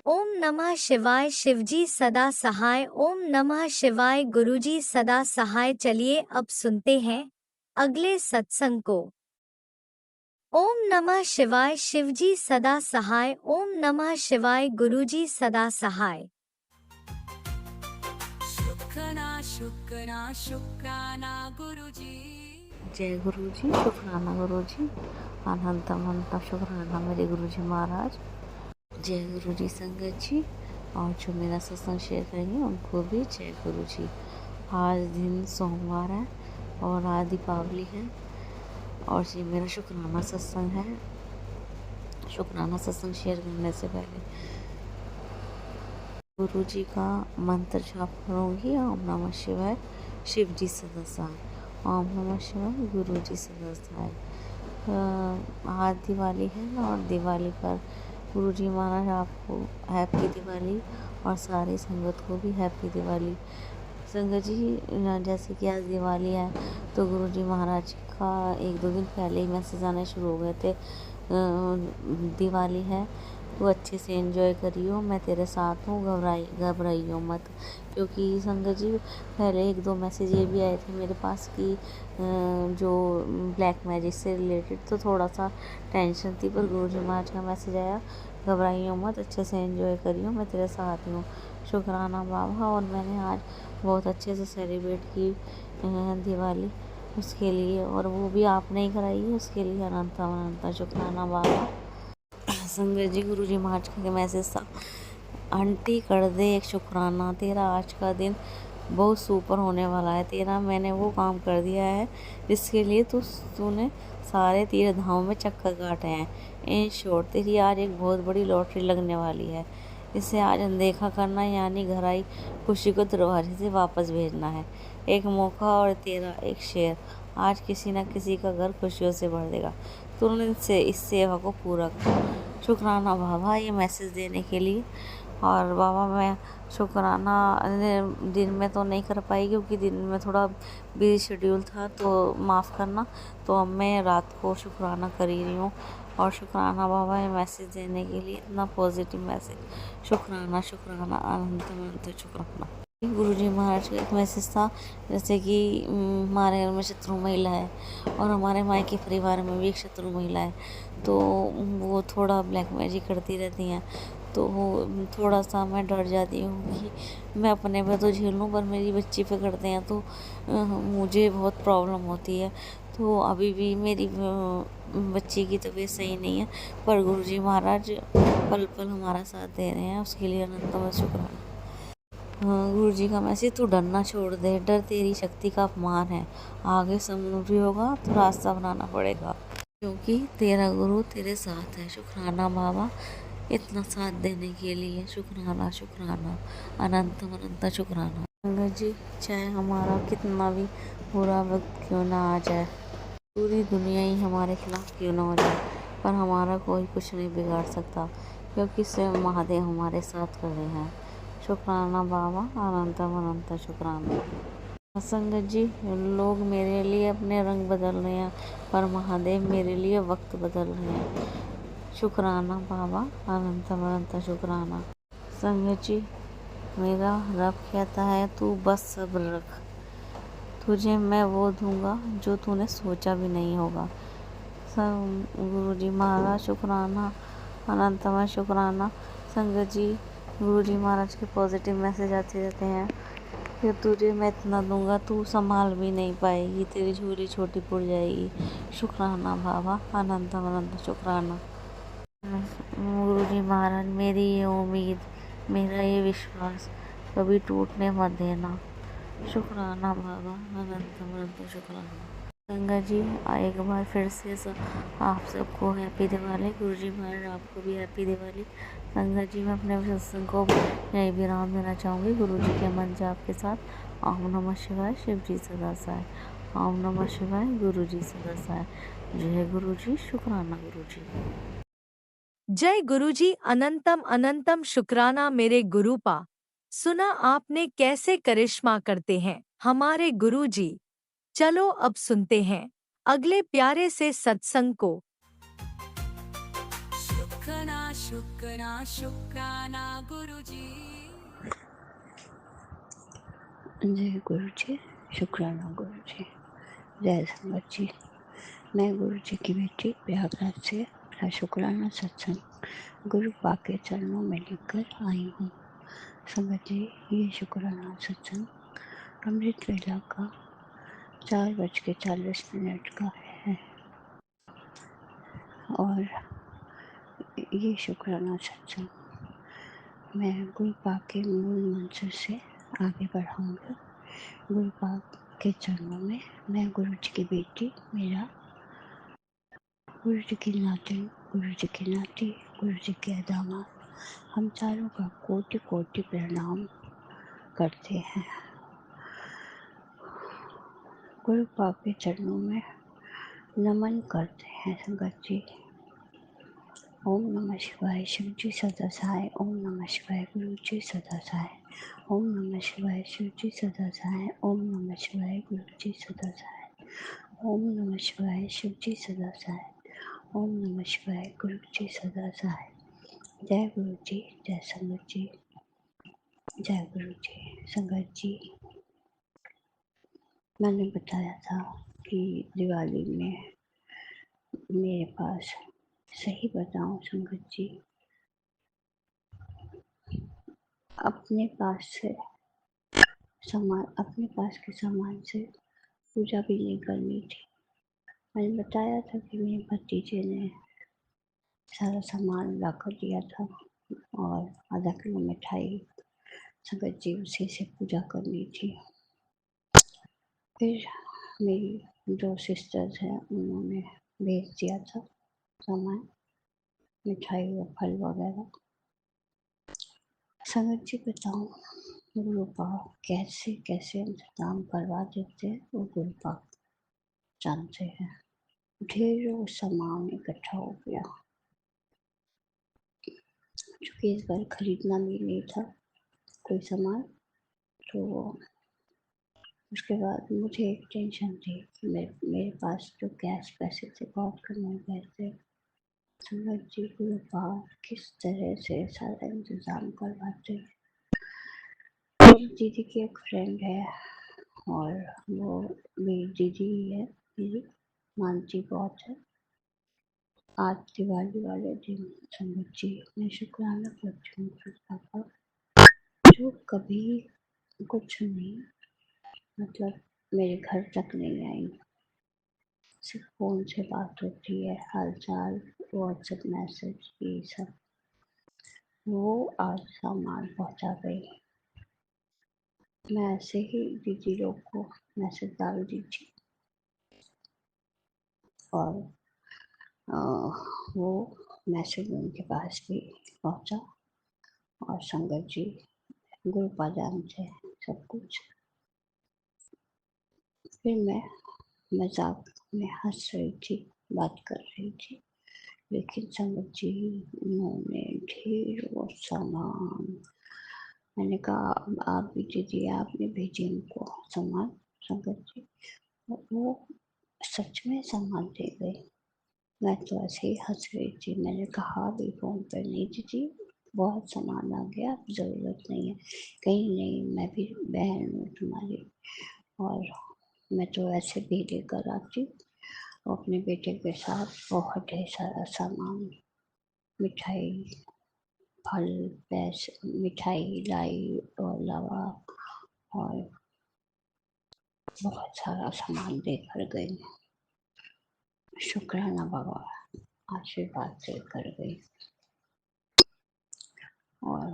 ओम नमः शिवाय। शिवजी सदा सहाय। ओम नमः शिवाय। गुरुजी सदा सहाय। चलिए अब सुनते हैं अगले सत्संग को। ओम नमः शिवाय। शिवजी सदा सहाय। ओम नमः शिवाय। गुरुजी सदा सहाय। शुक्राना शुक्राना शुक्राना गुरुजी। जय गुरु जी। शुक्राना गुरु जी। अनंतम अनंतम शुक्राना मेरे गुरु जी महाराज। जय गुरु जी संगत जी, और जो मेरा सत्संग शेयर करेंगे उनको भी जय गुरु जी। आज दिन सोमवार है और आज दीपावली है और ये मेरा शुक्राना सत्संग है। शुक्राना सत्संग शेयर करने से पहले गुरु जी का मंत्र जाप करूँगी। ओम नमः शिवाय। शिव जी सदा सहाय। ओम नमः शिवाय। गुरु जी सदा सहाय। आज दिवाली है और दिवाली पर गुरु जी महाराज आपको हैप्पी दिवाली और सारी संगत को भी हैप्पी दिवाली। संगत जी जैसे कि आज दिवाली है तो गुरु जी महाराज का 1-2 दिन पहले ही मैसेज आने शुरू हो गए थे। दिवाली है तो अच्छे से एंजॉय करियो, मैं तेरे साथ हूँ, घबराइयो मत। क्योंकि संगत जी पहले 1-2 मैसेज ये भी आए थे मेरे पास कि जो ब्लैक मैजिक से रिलेटेड तो थोड़ा सा टेंशन थी, पर गुरु जी महाराज का मैसेज आया घबराइयो मत, अच्छे से एंजॉय करियो, मैं तेरे साथ हूँ। शुक्राना बाबा। और मैंने आज बहुत अच्छे से सेलिब्रेट की दिवाली उसके लिए, और वो भी आपने ही कराई है, उसके लिए अनंत अनंत शुक्राना बाबा। संगत जी गुरु जी महाराज का मैसेज था, आंटी कर दे एक शुक्राना, तेरा आज का दिन बहुत सुपर होने वाला है। तेरा मैंने वो काम कर दिया है जिसके लिए तूने सारे तीर्थ धामों में चक्कर काटे हैं। इन शॉर्ट तेरी आज एक बहुत बड़ी लॉटरी लगने वाली है। इसे आज अनदेखा करना यानी घर आई खुशी को दरवाजे से वापस भेजना है। एक मौका और तेरा एक शेर आज किसी न किसी का घर खुशियों से भर देगा। तुरंत से इस सेवा को पूरा कर। शुक्राना बाबा ये मैसेज देने के लिए। और बाबा मैं शुक्राना दिन में तो नहीं कर पाई क्योंकि दिन में थोड़ा बिजी शेड्यूल था, तो माफ़ करना। तो अब मैं रात को शुक्राना कर ही रही हूँ। और शुक्राना बाबा ये मैसेज देने के लिए, इतना पॉजिटिव मैसेज। शुक्राना शुक्राना अनंत अनंत शुक्राना। गुरु जी महाराज का एक मैसेज था जैसे कि हमारे घर में शत्रु महिला है और हमारे मायके परिवार में भी एक शत्रु महिला है, तो वो थोड़ा ब्लैक मैजिक करती रहती हैं। तो थोड़ा सा मैं डर जाती हूँ कि मैं अपने पे तो झेल लूँ पर मेरी बच्ची पे करते हैं तो मुझे बहुत प्रॉब्लम होती है। तो अभी भी मेरी बच्ची की तबीयत सही नहीं है, पर गुरुजी महाराज पल पल हमारा साथ दे रहे हैं, उसके लिए अनंत शुक्राना। गुरुजी का मैसेज, तू डरना छोड़ दे, डर तेरी शक्ति का अपमान है। आगे समुद्र होगा तो रास्ता बनाना पड़ेगा क्योंकि तेरा गुरु तेरे साथ है। शुक्राना बाबा इतना साथ देने के लिए शुक्राना शुक्राना, अनंत अनंत शुक्राना। संगत जी, चाहे हमारा कितना भी बुरा वक्त क्यों ना आ जाए, पूरी दुनिया ही हमारे खिलाफ क्यों ना हो जाए, पर हमारा कोई कुछ नहीं बिगाड़ सकता, क्योंकि स्वयं महादेव हमारे साथ खड़े हैं। शुक्राना बाबा, अनंत अनंत शुक्राना। संगत जी, लोग मेरे लिए अपने रंग बदल रहे हैं, पर महादेव मेरे लिए वक्त बदल रहे हैं। शुक्राना बाबा, अनंत अनंत शुक्राना। संगत जी, मेरा रब कहता है तू बस सब्र रख, तुझे मैं वो दूंगा जो तूने सोचा भी नहीं होगा। सब गुरुजी महाराज शुक्राना, अनंतमय शुक्राना। संगत जी, गुरुजी महाराज के पॉजिटिव मैसेज आते रहते हैं कि तुझे मैं इतना दूंगा तू संभाल भी नहीं पाएगी, तेरी झोली छोटी पड़ जाएगी। शुक्राना बाबा, अनंत अनंत शुक्राना। गुरुजी महाराज, मेरी ये उम्मीद, मेरा ये विश्वास कभी टूटने मत देना। शुक्राना बाबा, अनंत अनंत शुक्राना। संगत जी, एक बार फिर से आप सबको हैप्पी दिवाली। गुरुजी महाराज आपको भी हैप्पी दिवाली। संगत जी, मैं अपने सत्संग को यही विराम देना चाहूँगी गुरुजी के मंत्र जाप के साथ। ओम नमः शिवाय, शिव जी सदा सहाय। ओम नमः शिवाय, गुरुजी सदा सहाय। जय गुरुजी, शुक्राना गुरुजी। जय गुरुजी, अनंतम अनंतम शुक्राना मेरे गुरुपा। सुना आपने कैसे करिश्मा करते हैं हमारे गुरुजी। चलो अब सुनते हैं अगले प्यारे से सत्संग को। शुक्राना शुक्राना शुक्राना गुरुजी। जय गुरु जी, शुक्राना गुरु जी। जय संगत जी, मैं गुरु जी की बेटी प्रयागराज से अपना शुक्राना सत्संग गुरु पा के चरणों में लेकर आई हूँ। संगत जी, ये शुक्राना सत्संग अमृत वेला का 4:40 का है और ये शुक्राना सत्संग मैं गुरु पा के मूल मंत्र से आगे बढ़ाऊँगा। गुरु पाक के चरणों में मैं गुरु जी की बेटी, मेरा गुरु जी की नातिन, गुरु जी की नाती, गुरु जी के दामाद, हम चारों का कोटि कोटि प्रणाम करते हैं। गुरु पाक के चरणों में नमन करते हैं संगत जी। ओम नमः शिवाय, शिव जी सदा सहाय। ओम नमः शिवाय, गुरु जी सदा सहाय। ओम नमः शिवाय, शिव जी सदा सहाय। ओम नमः शिवाय, गुरु जी सदा सहाय। ओम नमः शिवाय, शिव जी सदा सहाय। ओम नमः शिवाय, गुरु जी सदा सहाय। जय गुरु जी, जय संगत जी, जय गुरु जी। संगत जी, मैंने बताया था कि दिवाली में मेरे पास, सही बताऊं संगत जी, अपने पास के सामान से पूजा भी नहीं करनी थी। मैंने बताया था कि मेरे भतीजे ने सारा सामान ला कर दिया था और आधा किलो मिठाई, संगत जी उसी से पूजा करनी थी। फिर मेरी 2 सिस्टर्स हैं, उन्होंने भेज दिया था सामान, मिठाई और फल वगैरह। संगत जी बताऊँ, गुरु पाक कैसे कैसे इंतजाम करवा देते हैं वो गुरु पाक जानते हैं। ढेरों सामान इकट्ठा हो गया, क्योंकि इस बार खरीदना भी नहीं था कोई सामान। तो उसके बाद मुझे एक टेंशन थी कि मेरे पास जो कैश पैसे थे बहुत कम हो गए थे। संगत जी, गुरु पाक किस तरह से सारा इंतजाम करवाते हैं। मेरी दीदी की एक फ्रेंड है और वो मेरी दीदी ही है, मेरी मानती बहुत है। आज दिवाली वाले दिन संगत जी, मैं शुक्राना करती हूँ खुदा का, जो कभी कुछ नहीं, मतलब मेरे घर तक नहीं आई, सिर्फ फ़ोन से बात होती है, हाल चाल, व्हाट्सएप मैसेज, ये सब। वो आज सामान पहुँचा गई। मैं ऐसे ही दीदी लोग को मैसेज डाल दी थी और वो मैसेज उनके पास भी पहुंचा और संगत जी गुरुपा जानते हैं सब कुछ। फिर मैं मजाक में हंस रही थी, बात कर रही थी, लेकिन संगत जी उन्होंने ढेरों सामान, मैंने कहा आप भी दीजिए, आपने भेजे उनको सामान संगत जी, वो सच में सामान दे गए। मैं तो ऐसे ही हंस रही थी, मैंने कहा भी फोन पर, नहीं दीदी बहुत सामान आ गया, ज़रूरत नहीं है। कहीं नहीं, मैं भी बहन हूँ तुम्हारी और मैं तो ऐसे भी लेकर आती। अपने बेटे के साथ बहुत ढेर सारा सामान, मिठाई, फल, पैसे, मिठाई लाई और लावा और बहुत सारा सामान देकर गई। शुक्राना बाबा आशीर्वाद देकर गई और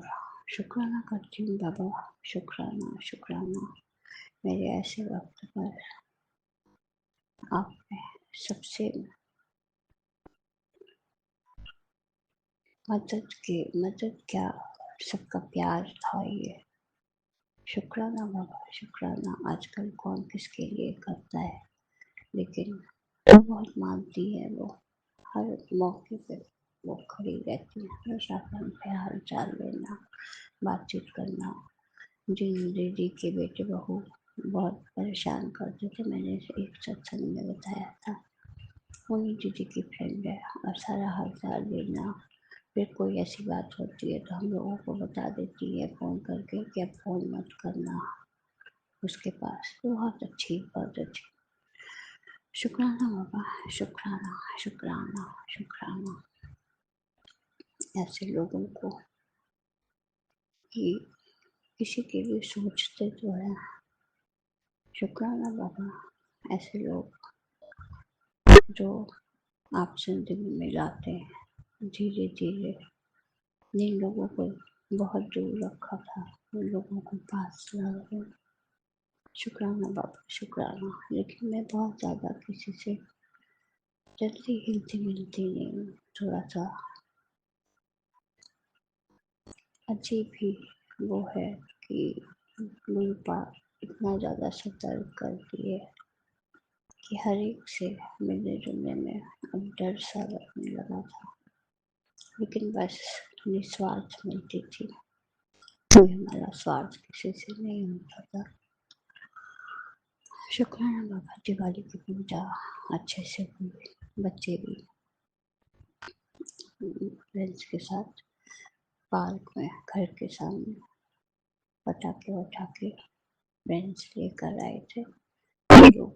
शुक्राना करती हूँ बाबा, शुक्राना शुक्राना मेरे ऐसे वक्त पर आपने सबसे मदद क्या, सबका प्यार था ये। शुक्राना बाबा शुक्राना। आजकल कौन किसके लिए करता है, लेकिन बहुत मानती है वो, हर मौके पे वो खड़ी रहती है, हमेशा फोन पे हाल चाल लेना, बातचीत करना। जिन दीदी के बेटे बहू बहुत परेशान करते थे, मैंने एक सत्संग में बताया था, उन्हीं दीदी की फ्रेंड है और सारा हाल चाल लेना। फिर कोई ऐसी बात होती है तो हम लोगों को बता देती है फ़ोन करके कि अब फ़ोन मत करना उसके पास। बहुत अच्छी, बहुत अच्छी। शुक्राना बाबा शुक्राना शुक्राना शुक्राना ऐसे लोगों को कि किसी के लिए सोचते तो है। शुक्राना बाबा ऐसे लोग जो आप जिंदगी में लाते हैं धीरे धीरे। जिन लोगों को बहुत दूर रखा था उन लोगों को पास ला रहे। शुक्राना बाबा शुक्राना। लेकिन मैं बहुत ज़्यादा किसी से जल्दी हिलती मिलती नहीं हूँ, थोड़ा सा अजीब ही वो है कि गुरुपा इतना ज़्यादा सतर्क करती है कि हर एक से मिलने जुलने में अब डर सा लगने लगा था। लेकिन बस निस्वार्थ मिलती थी, कोई हमारा स्वार्थ किसी से नहीं होता था। शुक्राना बाबा। दिवाली की पूजा अच्छे से हुई, बच्चे भी फ्रेंड्स के साथ पार्क में घर के सामने पटाखे वटाखे फ्रेंड्स लेकर आए थे, लोग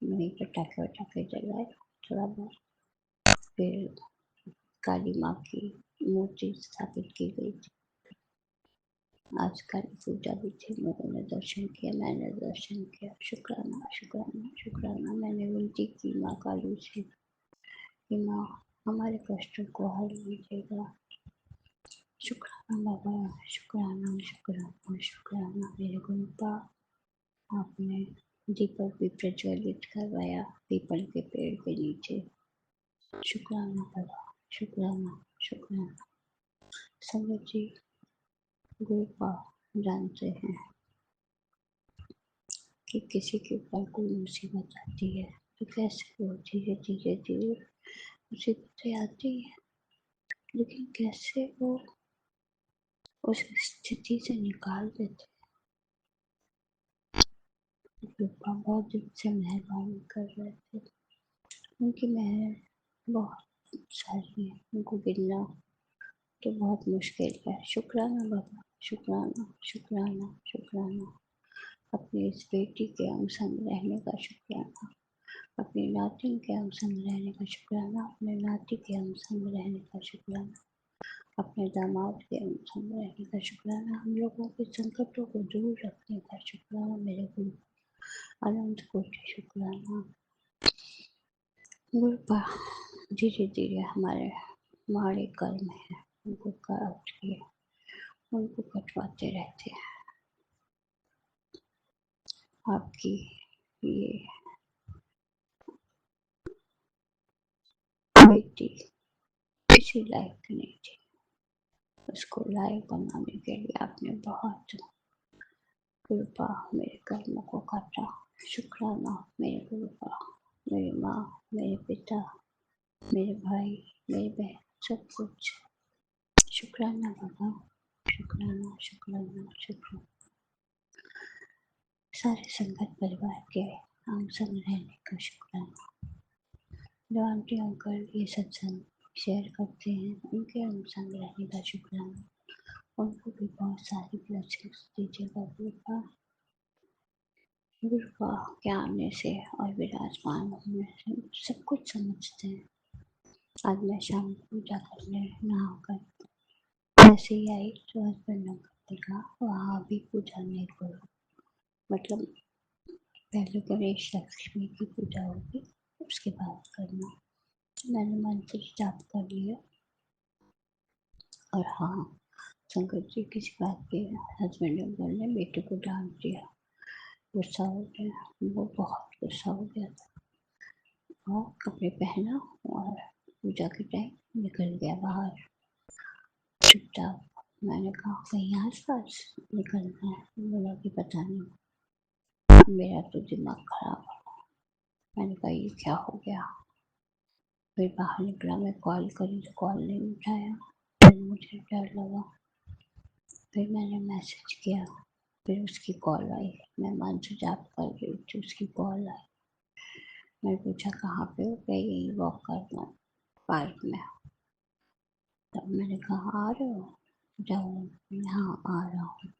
वहीं पटाखे वटाखे जलाए थोड़ा बहुत। फिर काली माँ की मूर्ति स्थापित की गई थी। आज काली पूजा भी थी, लोगों ने दर्शन किया, मैंने दर्शन किया। शुक्राना शुक्राना शुक्राना। मैंने विनती की माँ काली से कि माँ हमारे कष्टों को हल लीजिएगा। शुक्राना बाबा शुक्राना शुक्राना शुक्राना। मेरे गुरुपा आपने दीपक भी प्रज्वलित करवाया पीपल के पेड़ के नीचे। शुक्राना बाबा शुक्राना शुक्राना। संगत जी गुरुपा जानते हैं कि किसी के ऊपर कोई मुसीबत आती है तो कैसे वो धीरे धीरे धीरे मुसीबतें आती है, लेकिन कैसे वो उस स्थिति से निकाल देते। गुरुपा बहुत दिन से मेहरबानी कर रहे थे, उनकी मेहर बहुत सारी है, उनको गिनना तो बहुत मुश्किल है। शुक्राना बाबा शुक्राना शुक्राना शुक्राना। अपनी इस बेटी के अंग संग रहने का शुक्राना, अपनी नातिन के अंग संग रहने का शुक्राना, अपने नाती के अंग संग रहने का शुक्राना, अपने दामाद के अंग संग रहने का शुक्राना, हम लोगों के संकटों को दूर रखने का शुक्राना। मेरे गुरु अनंत कोटि शुक्राना। गुरुपा धीरे धीरे हमारे माड़े कर्म है उनको काटते, उनको कटवाते रहते हैं। आपकी ये बेटी सी लायक नहीं थी। उसको लायक बनाने के लिए आपने बहुत कृपा मेरे कर्मों को काटा। शुक्राना मेरे कृपा, मेरी माँ, मेरे पिता, मेरे भाई, मेरी बहन, सब कुछ। शुक्राना बाबा, शुक्राना शुक्राना शुक्राना। सारे संगत परिवार के हम संग रहने का शुक्राना। जो आंटी अंकल ये सत्संग शेयर करते हैं उनके हम संग रहने का शुक्राना। उनको भी बहुत सारी ब्लेसिंग्स दीजिएगा गुरुपा। गुरुपा के आने से और विराजमान होने से सब कुछ समझते हैं। आज मैं शाम को पूजा करने नहाकर ऐसे ही आई तो हस्बैंड अंकल का वहाँ भी पूजा नहीं करो, मतलब पहले गणेश लक्ष्मी की पूजा होगी उसके बाद करना। मैंने मंत्र जाप कर लिया। और हाँ, शंकर जी किसी बात पे हस्बैंड अंकल ने बेटे को डांट दिया, गुस्सा हो गया, वो बहुत गुस्सा हो गया था और कपड़े पहना और पूजा के टाइम निकल गया बाहर चुपचाप। मैंने कहा कहीं आस पास निकलना है, बोला कि पता नहीं। मेरा तो दिमाग खराब हो। मैंने कहा ये क्या हो गया। फिर बाहर निकला, मैं कॉल करी तो कॉल नहीं उठाया। फिर मुझे डर लगा, फिर मैंने मैसेज किया, फिर उसकी कॉल आई। मैं मंत्र जाप कर रही थी, उसकी कॉल आई। मैंने पूछा कहाँ पे हो, क्या यही वॉक करना पार्क में। तब मैंने कहा आ रहे हो, जाओ हाँ आ रहा हूँ।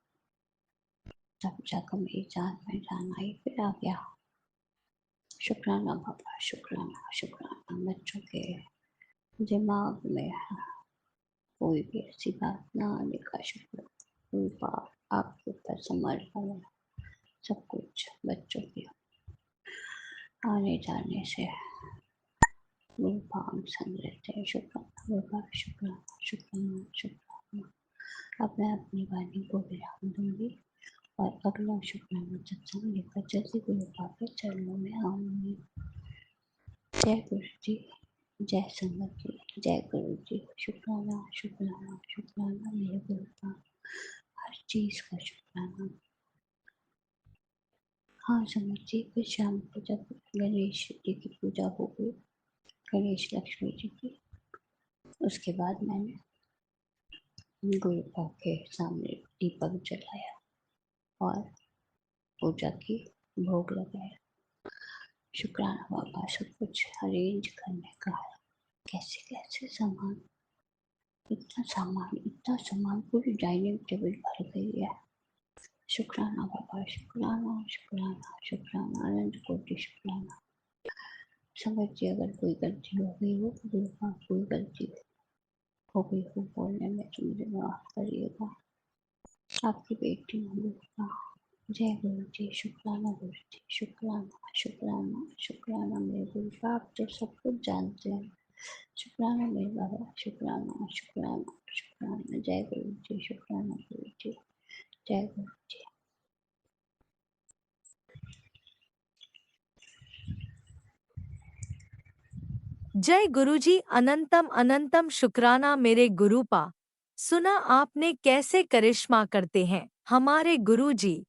तब जाकर मेरी जान पहचान आई, फिर आ गया। शुक्राना बाबा, शुक्राना शुक्राना। बच्चों के दिमाग में कोई भी ऐसी बात ना आने का शुक्र। कृपा आपके ऊपर समर्पण है सब कुछ। बच्चों के आने जाने से हम संग रहते हैं। शुक्राना बाबा, शुक्राना शुक्राना शुक्राना। अब मैं अपनी वाणी को विराम दूंगी और अगला शुक्राना सत्संग लेकर जल्दी गुरुपा के चरणों में आऊंगी। जय गुरु जी, जय संगत जी, जय गुरु जी। शुक्राना शुक्राना शुक्राना मेरे गुरुपा, हर चीज का शुक्राना। हाँ संगत जी, फिर शाम को जब गणेश जी की पूजा हो गई, गणेश लक्ष्मी जी की, उसके बाद मैंने गुरुपा के सामने दीपक जलाया और पूजा की, भोग लगाया। शुक्राना बाबा, सब कुछ अरेंज करने का है। कैसे कैसे सामान, इतना सामान पूरी डाइनिंग टेबल भर गई है। शुक्राना बाबा, शुक्राना शुक्राना शुक्राना, अनंत कोटि शुक्राना। समझ जी, अगर कोई गलती हो गई हो, गुरुपा कोई गलती हो गई हो बोलने में तो मुझे माफ करिएगा। आपकी बेटी हूँ गुरुपा। जय गुरु जी, शुक्राना गुरु जी, शुक्राना शुक्राना शुक्राना मेरे गुरुपा। आप तो सब कुछ जानते हैं। शुक्राना मेरे बाबा, शुक्राना शुक्राना शुक्राना। जय गुरु जी, शुक्राना गुरु जी, जय गुरु जी। जय गुरुजी, अनंतम अनंतम शुक्राना मेरे गुरुपा। सुना आपने कैसे करिश्मा करते हैं हमारे गुरुजी।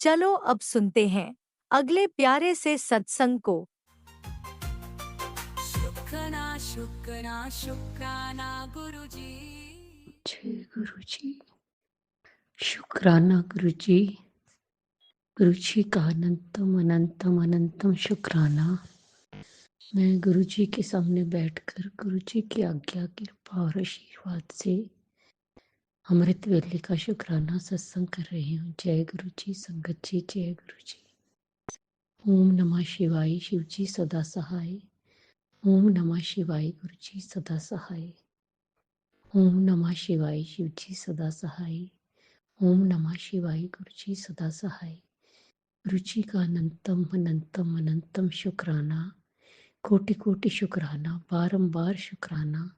चलो अब सुनते हैं अगले प्यारे से सत्संग को। शुक्राना शुक्राना शुक्राना गुरुजी। जय गुरु जी, शुक्राना गुरु जी। गुरु जी का अनंतम अनंतम अनंतम शुक्राना। मैं गुरु जी के सामने बैठकर गुरु जी की आज्ञा, कृपा और आशीर्वाद से अमृत वेले का शुक्राना सत्संग कर रही हूँ। जय गुरु जी, संगत जी, जय गुरु जी। ओम नमः शिवाय, शिव जी सदा सहाय। ओम नमः शिवाय, गुरु जी सदा सहाय। ओम नमः शिवाय, शिव जी सदा सहाय। ओम नमः शिवाय, गुरु जी सदा सहाय। गुरु जी का अनंतम अनंतम अनंतम शुक्राना, कोटि कोटि शुक्राना, बारंबार शुक्राना,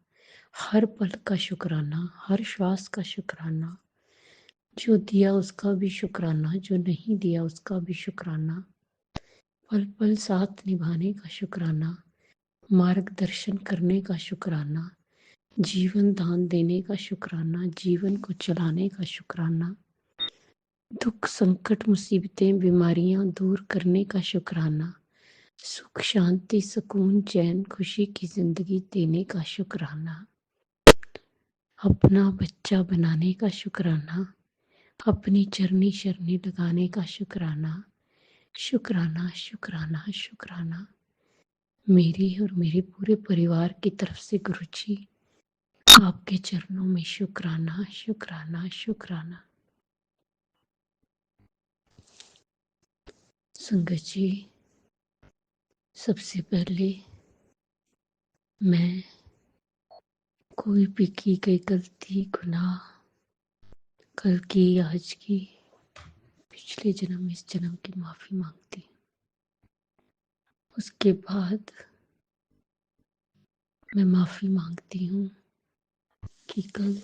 हर पल का शुक्राना, हर श्वास का शुक्राना। जो दिया उसका भी शुक्राना, जो नहीं दिया उसका भी शुक्राना। पल पल साथ निभाने का शुक्राना, मार्गदर्शन करने का शुक्राना, जीवन दान देने का शुक्राना, जीवन को चलाने का शुक्राना, दुख संकट मुसीबतें बीमारियां दूर करने का शुक्राना, सुख शांति सुकून चैन खुशी की जिंदगी देने का शुक्राना, अपना बच्चा बनाने का शुक्राना, अपनी चरनी शरनी लगाने का शुक्राना, शुक्राना शुक्राना शुक्राना। मेरी और मेरे पूरे परिवार की तरफ से गुरुजी आपके चरणों में शुक्राना शुक्राना शुक्राना। संगत जी, सबसे पहले मैं कोई भी की गई गलती गुनाह, कल की आज की पिछले जन्म इस जन्म की माफी मांगती हूँ। उसके बाद मैं माफी मांगती हूँ कि कल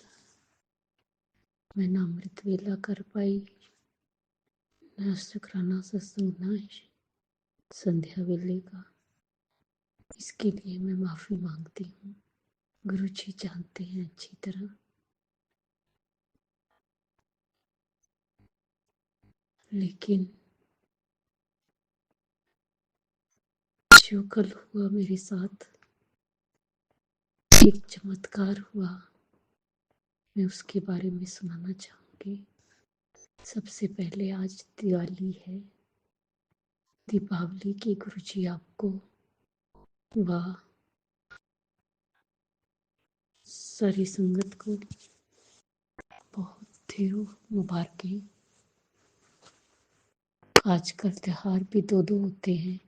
मैं ना अमृत वेला कर पाई, ना शुक्राना सत्संग, ना संध्या वेले का। इसके लिए मैं माफी मांगती हूँ। गुरु जी जानते हैं अच्छी तरह। लेकिन जो कल हुआ मेरे साथ, एक चमत्कार हुआ, मैं उसके बारे में सुनाना चाहूंगी। सबसे पहले आज दिवाली है। दीपावली की गुरुजी आपको व सारी संगत को बहुत ढेरों मुबारकें। आजकल त्योहार भी दो दो होते हैं,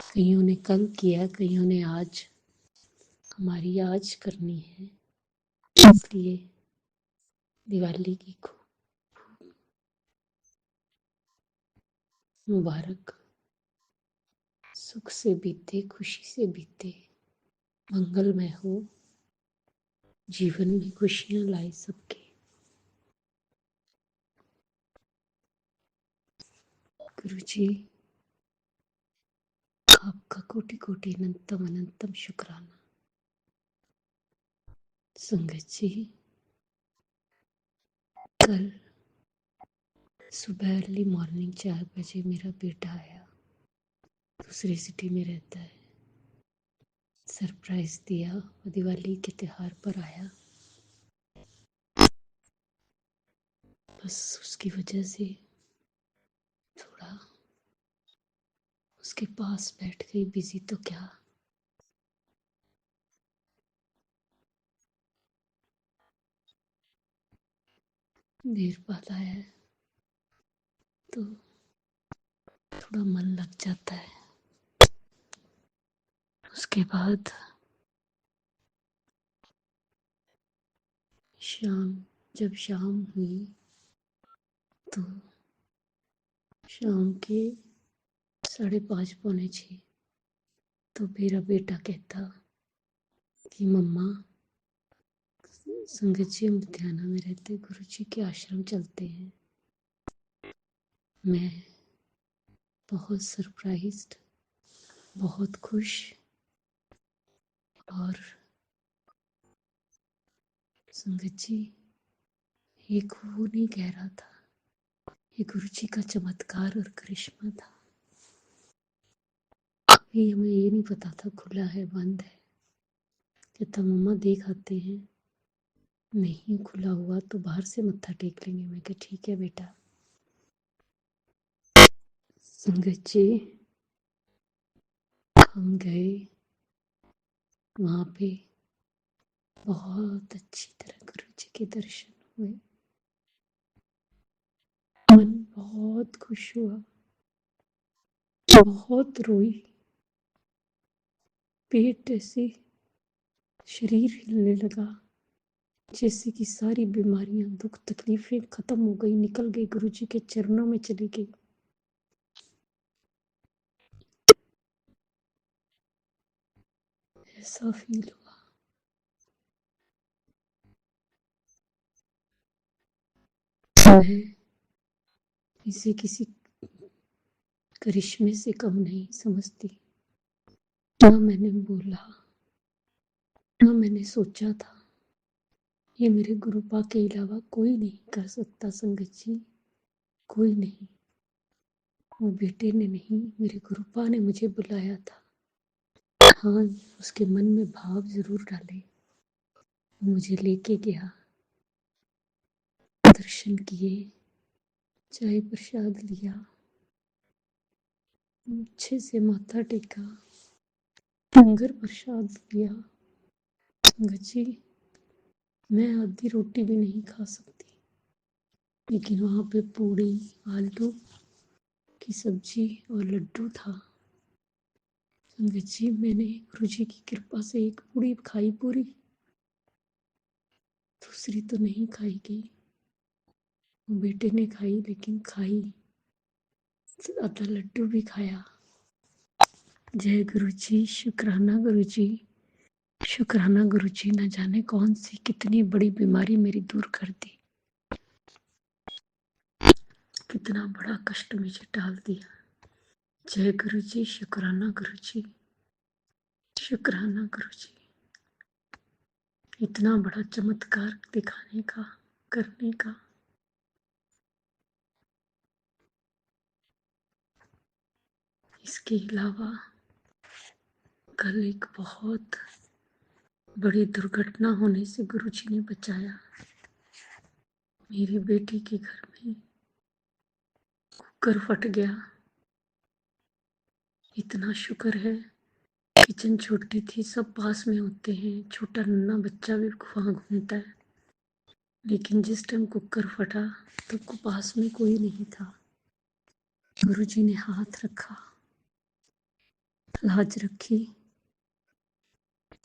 कईयों ने कल किया, कईयों ने आज। हमारी आज करनी है, इसलिए दिवाली की खूब मुबारक। सुख से बीते, खुशी से बीते, मंगलमय हो, जीवन में खुशियां लाए सबके। गुरुजी आपका कोटि कोटि अनंतम अनंतम शुक्राना। संगत जी, कल सुबह अर्ली मॉर्निंग 4 बजे मेरा बेटा आया, दूसरी सिटी में रहता है। सरप्राइज दिया, वो दिवाली के त्योहार पर आया। बस उसकी वजह से थोड़ा उसके पास बैठ गई, बिजी तो क्या। देर बाद आया है तो थोड़ा मन लग जाता है। उसके बाद जब शाम हुई तो शाम के 5:30 पौने 6 तो मेरा बेटा कहता कि मम्मा, संगत जी हम लुधियाना में रहते, गुरु जी के आश्रम चलते हैं। मैं बहुत सरप्राइज्ड, बहुत खुश, और संगत जी ये वो नहीं कह रहा था, ये गुरु जी का चमत्कार और करिश्मा था। अभी हमें ये नहीं पता था खुला है बंद है। कहता मम्मा देख आते हैं, नहीं खुला हुआ तो बाहर से मत्था टेक लेंगे। मैं कहा ठीक है बेटा। संगत जी हम गए, वहाँ पे बहुत अच्छी तरह गुरु जी के दर्शन हुए, मन बहुत खुश हुआ, बहुत रोई, पेट ऐसे शरीर हिलने लगा जैसे कि सारी बीमारियां दुख तकलीफें खत्म हो गई, निकल गई, गुरु जी के चरणों में चली गई। ऐसा फील हुआ। मैं इसे किसी करिश्मे से कम नहीं समझती। ना मैंने बोला, ना मैंने सोचा था ये मेरे गुरुपा के अलावा कोई नहीं कर सकता संगत जी, कोई नहीं। वो बेटे ने नहीं, मेरे गुरुपा ने मुझे बुलाया था। हाँ, उसके मन में भाव जरूर डाले, मुझे लेके गया, दर्शन किए, चाय प्रसाद लिया, अच्छे से माथा टेका, लंगर प्रसाद लिया। संगत जी, मैं आधी रोटी भी नहीं खा सकती, लेकिन वहाँ पे पूड़ी, आलू की सब्जी और लड्डू था। संगत जी, मैंने गुरु जी की कृपा से एक पूड़ी खाई पूरी, दूसरी तो नहीं खाई गई। बेटे ने खाई, लेकिन खाई, आधा लड्डू भी खाया। जय गुरु जी, शुक्राना गुरु जी, शुक्राना गुरु जी। न जाने कौन सी कितनी बड़ी बीमारी मेरी दूर कर दी, कितना बड़ा कष्ट मुझे टाल दिया। जय गुरु जी, शुक्राना गुरु जी, शुक्राना गुरु जी। इतना बड़ा चमत्कार दिखाने का, करने का। इसके अलावा कल एक बहुत बड़ी दुर्घटना होने से गुरुजी ने बचाया। मेरी बेटी के घर में कुकर फट गया। इतना शुक्र है, किचन छोटी थी, सब पास में होते हैं, छोटा नन्हा बच्चा भी वहाँ घूमता है, लेकिन जिस टाइम कुकर फटा तो पास में कोई नहीं था। गुरुजी ने हाथ रखा, लाज रखी,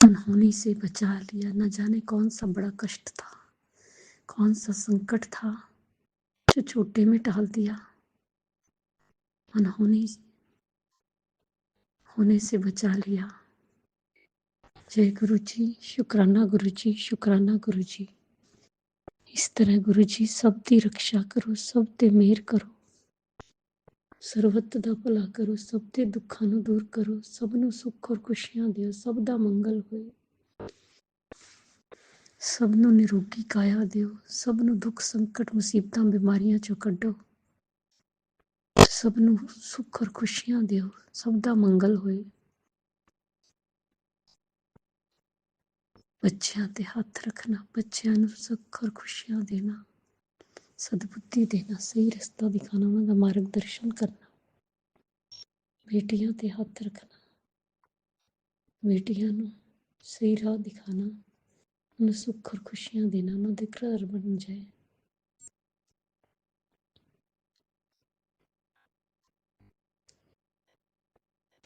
अनहोनी से बचा लिया। न जाने कौन सा बड़ा कष्ट था, कौन सा संकट था जो छोटे में टाल दिया, अनहोनी होने से बचा लिया। जय गुरु जी, शुक्राना गुरु जी, शुक्राना गुरु जी। इस तरह गुरु जी सब दी रक्षा करो, सब ते मेहर करो, ਸਰਬੱਤ ਦਾ ਭਲਾ ਕਰੋ, ਸਭ ਦੇ ਦੁੱਖਾਂ ਨੂੰ ਦੂਰ ਕਰੋ, ਸਭ ਨੂੰ ਸੁੱਖ ਔਰ ਖੁਸ਼ੀਆਂ ਦਿਓ, ਸਭ ਦਾ ਮੰਗਲ ਹੋਏ, ਸਭ ਨੂੰ ਨਿਰੋਗੀ ਕਾਇਆ ਦਿਓ, ਸਭ ਨੂੰ ਦੁੱਖ ਸੰਕਟ ਮੁਸੀਬਤਾਂ ਬਿਮਾਰੀਆਂ ਚੋਂ ਕੱਢੋ, ਸਭ ਨੂੰ ਸੁੱਖ ਔਰ ਖੁਸ਼ੀਆਂ ਦਿਓ, ਸਭ ਦਾ ਮੰਗਲ ਹੋਏ। ਬੱਚਿਆਂ ਤੇ ਹੱਥ ਰੱਖਣਾ, ਬੱਚਿਆਂ ਨੂੰ ਸੁੱਖ ਔਰ ਖੁਸ਼ੀਆਂ ਦੇਣਾ, ਸਦਬੁੱਧੀ ਦੇਣਾ, ਸਹੀ ਰਸਤਾ ਦਿਖਾਣਾ, ਉਹਨਾਂ ਦਾ ਮਾਰਗਦਰਸ਼ਨ ਕਰਨਾ। बेटियां ते हथ रखना, बेटियां नूं सही राह दिखाना, उन्हें सुख और खुशियां देना, उन्होंने घर बन जाए।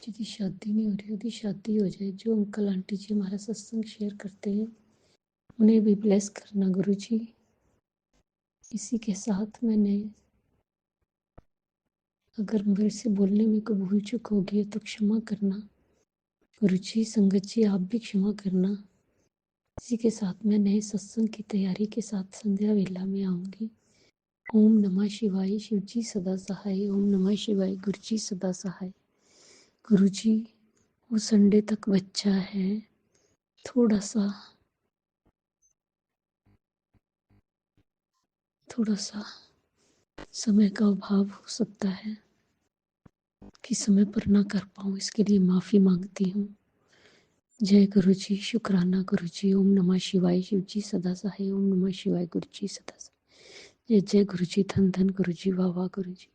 जिसकी शादी नहीं हो रही उसकी शादी हो जाए। जो अंकल आंटी जी हमारा सत्संग शेयर करते हैं उन्हें भी ब्लेस करना गुरु जी। इसी के साथ मैंने, अगर मेरे से बोलने में कोई भूल चूक होगी तो क्षमा करना गुरु जी। संगत जी आप भी क्षमा करना। इसी के साथ मैं नए सत्संग की तैयारी के साथ संध्या वेला में आऊँगी। ओम नमः शिवाय, शिव जी सदा सहाय। ओम नमः शिवाय, गुरु जी सदा सहाय। गुरु जी वो संडे तक बच्चा है, थोड़ा सा समय का अभाव हो सकता है कि समय पर ना कर पाऊँ, इसके लिए माफ़ी मांगती हूँ। जय गुरु जी, शुक्राना गुरु जी। ओम नमः शिवाय, शिव जी सदा सहाय। ओम नमः शिवाय, गुरु जी सदा सहाय। जय जय गुरु जी, धन धन गुरु जी, वाह वाह गुरु जी।